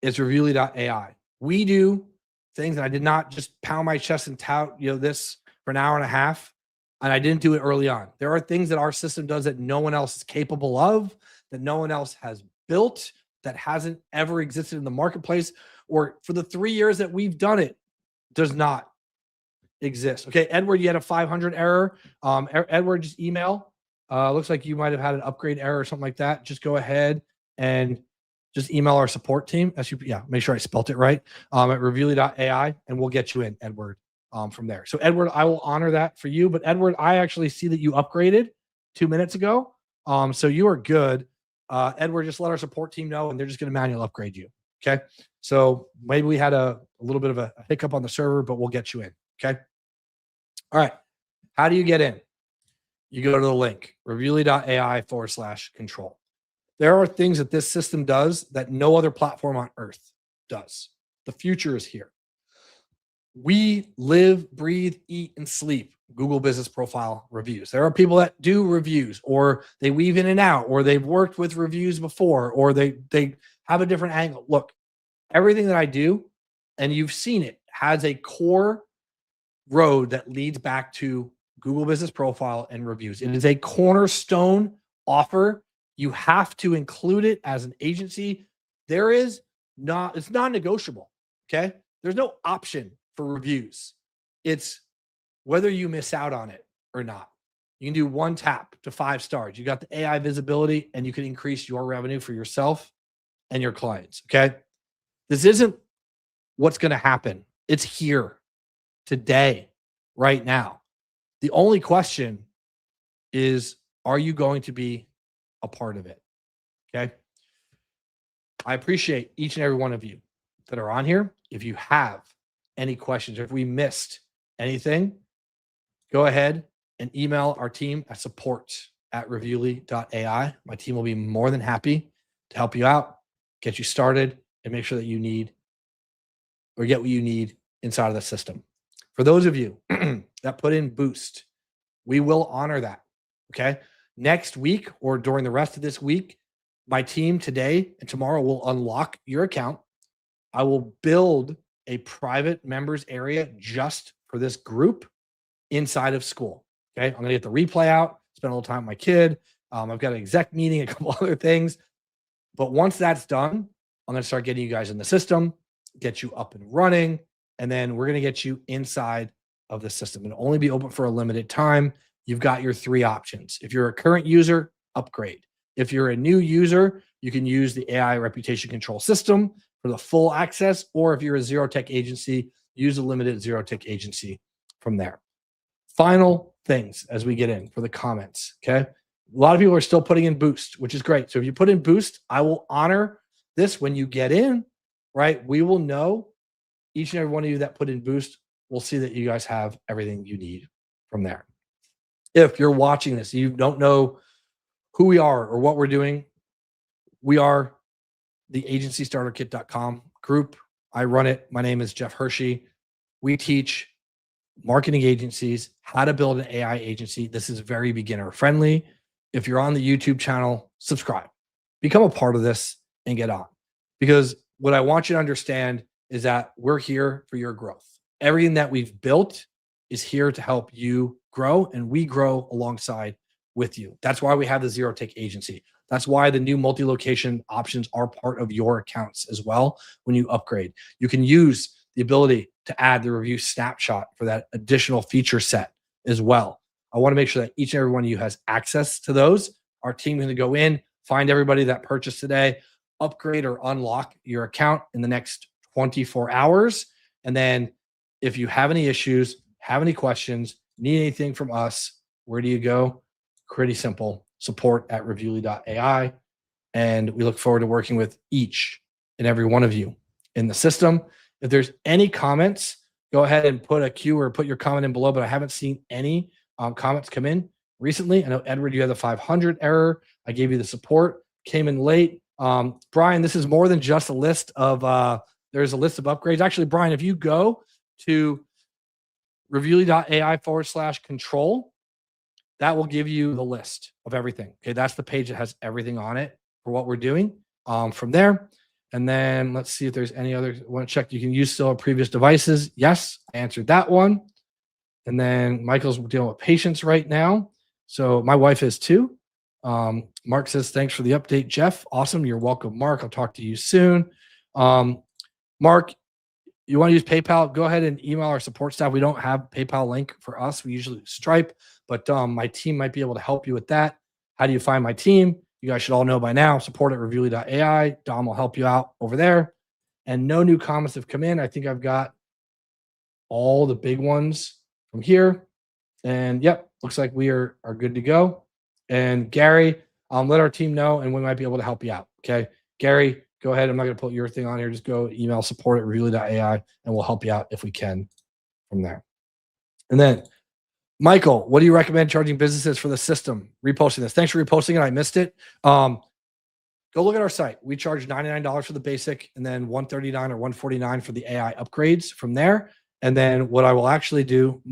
It's Reviewly.ai. We do things, and I did not just pound my chest and tout, this for an hour and a half, and I didn't do it early on. There are things that our system does that no one else is capable of, that no one else has built, that hasn't ever existed in the marketplace, or for the 3 years that we've done it, does not exist. Okay, Edward, you had a 500 error. Edward, just email. Looks like you might have had an upgrade error or something like that. Just go ahead and just email our support team. Make sure I spelt it right. At Reviewly.ai, and we'll get you in, Edward, from there. So Edward, I will honor that for you. But Edward, I actually see that you upgraded 2 minutes ago. So you are good. Edward, just let our support team know, and they're just going to manually upgrade you. Okay. So maybe we had a little bit of a hiccup on the server, but we'll get you in. Okay. All right. How do you get in? You go to the link, Reviewly.ai/control. There are things that this system does that no other platform on earth does. The future is here. We live, breathe, eat, and sleep Google Business Profile reviews. There are people that do reviews, or they weave in and out, or they've worked with reviews before, or they have a different angle. Look, everything that I do, and you've seen it, has a core road that leads back to Google Business Profile and reviews. It is a cornerstone offer You have to include it as an agency. It's non-negotiable. Okay. There's no option for reviews. It's whether you miss out on it or not. You can do 1 tap to 5 stars. You got the AI visibility and you can increase your revenue for yourself and your clients. Okay. This isn't what's going to happen. It's here today, right now. The only question is, are you going to be a part of it? Okay. I appreciate each and every one of you that are on here. If you have any questions, or if we missed anything, go ahead and email our team at support@Reviewly.ai. My team will be more than happy to help you out, get you started, and make sure that you need or get what you need inside of the system. For those of you that put in Boost, we will honor that. Okay. Next week or during the rest of this week, my team today and tomorrow will unlock your account. I will build a private members area just for this group inside of school. Okay. I'm going to get the replay out, spend a little time with my kid. I've got an exec meeting, a couple other things. But once that's done, I'm going to start getting you guys in the system, get you up and running, and then we're going to get you inside of the system. It'll only be open for a limited time. You've got your 3 options. If you're a current user, upgrade. If you're a new user, you can use the AI reputation control system for the full access, or if you're a zero tech agency, use a limited zero tech agency from there. Final things as we get in for the comments. Okay. A lot of people are still putting in Boost, which is great. So if you put in Boost, I will honor this when you get in, right? We will know each and every one of you that put in Boost. We'll see that you guys have everything you need from there. If you're watching this, you don't know who we are or what we're doing, we are the agencystarterkit.com group. I run it. My name is Jeff Hershey. We teach marketing agencies how to build an AI agency. This is very beginner friendly. If you're on the YouTube channel, subscribe, become a part of this and get on. Because what I want you to understand is that we're here for your growth. Everything that we've built is here to help you grow, and we grow alongside with you. That's why we have the zero tech agency. That's why the new multi-location options are part of your accounts as well. When you upgrade, you can use the ability to add the review snapshot for that additional feature set as well. I want to make sure that each and every one of you has access to those. Our team is going to go in, find everybody that purchased today, upgrade or unlock your account in the next 24 hours. And then if you have any issues, have any questions, need anything from us, where do you go? Pretty simple, support@Reviewly.ai. And we look forward to working with each and every one of you in the system. If there's any comments, go ahead and put a Q or put your comment in below, but I haven't seen any comments come in recently. I know, Edward, you had the 500 error. I gave you the support, came in late. Brian, this is more than just a list of, there's a list of upgrades. Actually, Brian, if you go to Reviewly.ai/control, that will give you the list of everything. Okay, that's the page that has everything on it for what we're doing from there. And then let's see if there's any other. I want to check. You can use still previous devices. Yes, I answered that one. And then Michael's dealing with patients right now. So my wife is too. Mark says, thanks for the update, Jeff. Awesome. You're welcome, Mark. I'll talk to you soon. Mark, you want to use PayPal? Go ahead and email our support staff. We don't have PayPal link for us. We usually Stripe, but my team might be able to help you with that. How do you find my team? You guys should all know by now, support@Reviewly.ai. Dom will help you out over there. And no new comments have come in. I think I've got all the big ones from here. And yep, looks like we are good to go. And Gary, let our team know and we might be able to help you out. Okay. Gary, go ahead. I'm not going to put your thing on here. Just go email support@Reviewly.ai and we'll help you out if we can from there. And then Michael, what do you recommend charging businesses for the system? Reposting this. Thanks for reposting it. I missed it. Go look at our site. We charge $99 for the basic and then $139 or $149 for the AI upgrades from there. And then what I will actually do,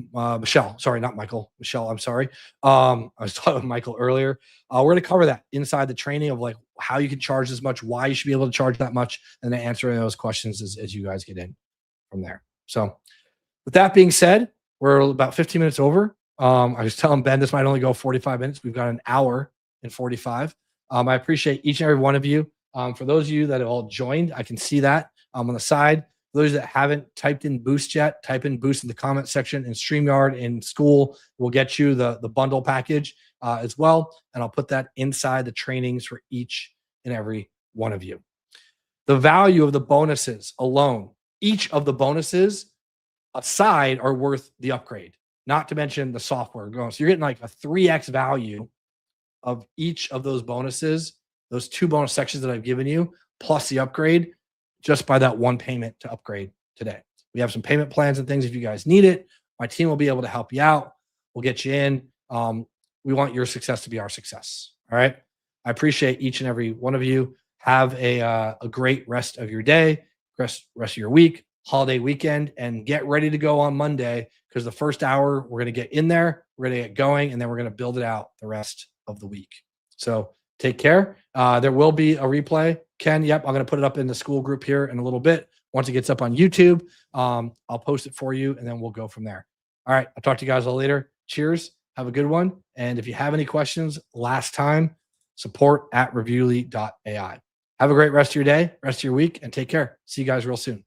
Michelle, sorry, not Michael, Michelle, I'm sorry. I was talking with Michael earlier. We're going to cover that inside the training of like how you can charge as much, why you should be able to charge that much, and then answering those questions as you guys get in from there. So with that being said, we're about 15 minutes over. I was telling Ben this might only go 45 minutes. We've got an hour and 45. I appreciate each and every one of you. For those of you that have all joined, I can see that on the side. For those that haven't typed in Boost yet, type in Boost in the comment section, and StreamYard in school will get you the bundle package as well. And I'll put that inside the trainings for each and every one of you. The value of the bonuses alone, each of the bonuses aside are worth the upgrade, not to mention the software going. So you're getting like a 3x value of each of those bonuses, those 2 bonus sections that I've given you, plus the upgrade, just by that one payment to upgrade today. We have some payment plans and things if you guys need it. My team will be able to help you out. We'll get you in. We want your success to be our success. All right. I appreciate each and every one of you. Have a great rest of your day, rest of your week, holiday weekend, and get ready to go on Monday, because the first hour we're going to get in there, we're going to get going, and then we're going to build it out the rest of the week. So take care. There will be a replay. Ken, yep, I'm going to put it up in the school group here in a little bit. Once it gets up on YouTube, I'll post it for you, and then we'll go from there. All right. I'll talk to you guys all later. Cheers. Have a good one. And if you have any questions, last time, support@Reviewly.ai. Have a great rest of your day, rest of your week, and take care. See you guys real soon.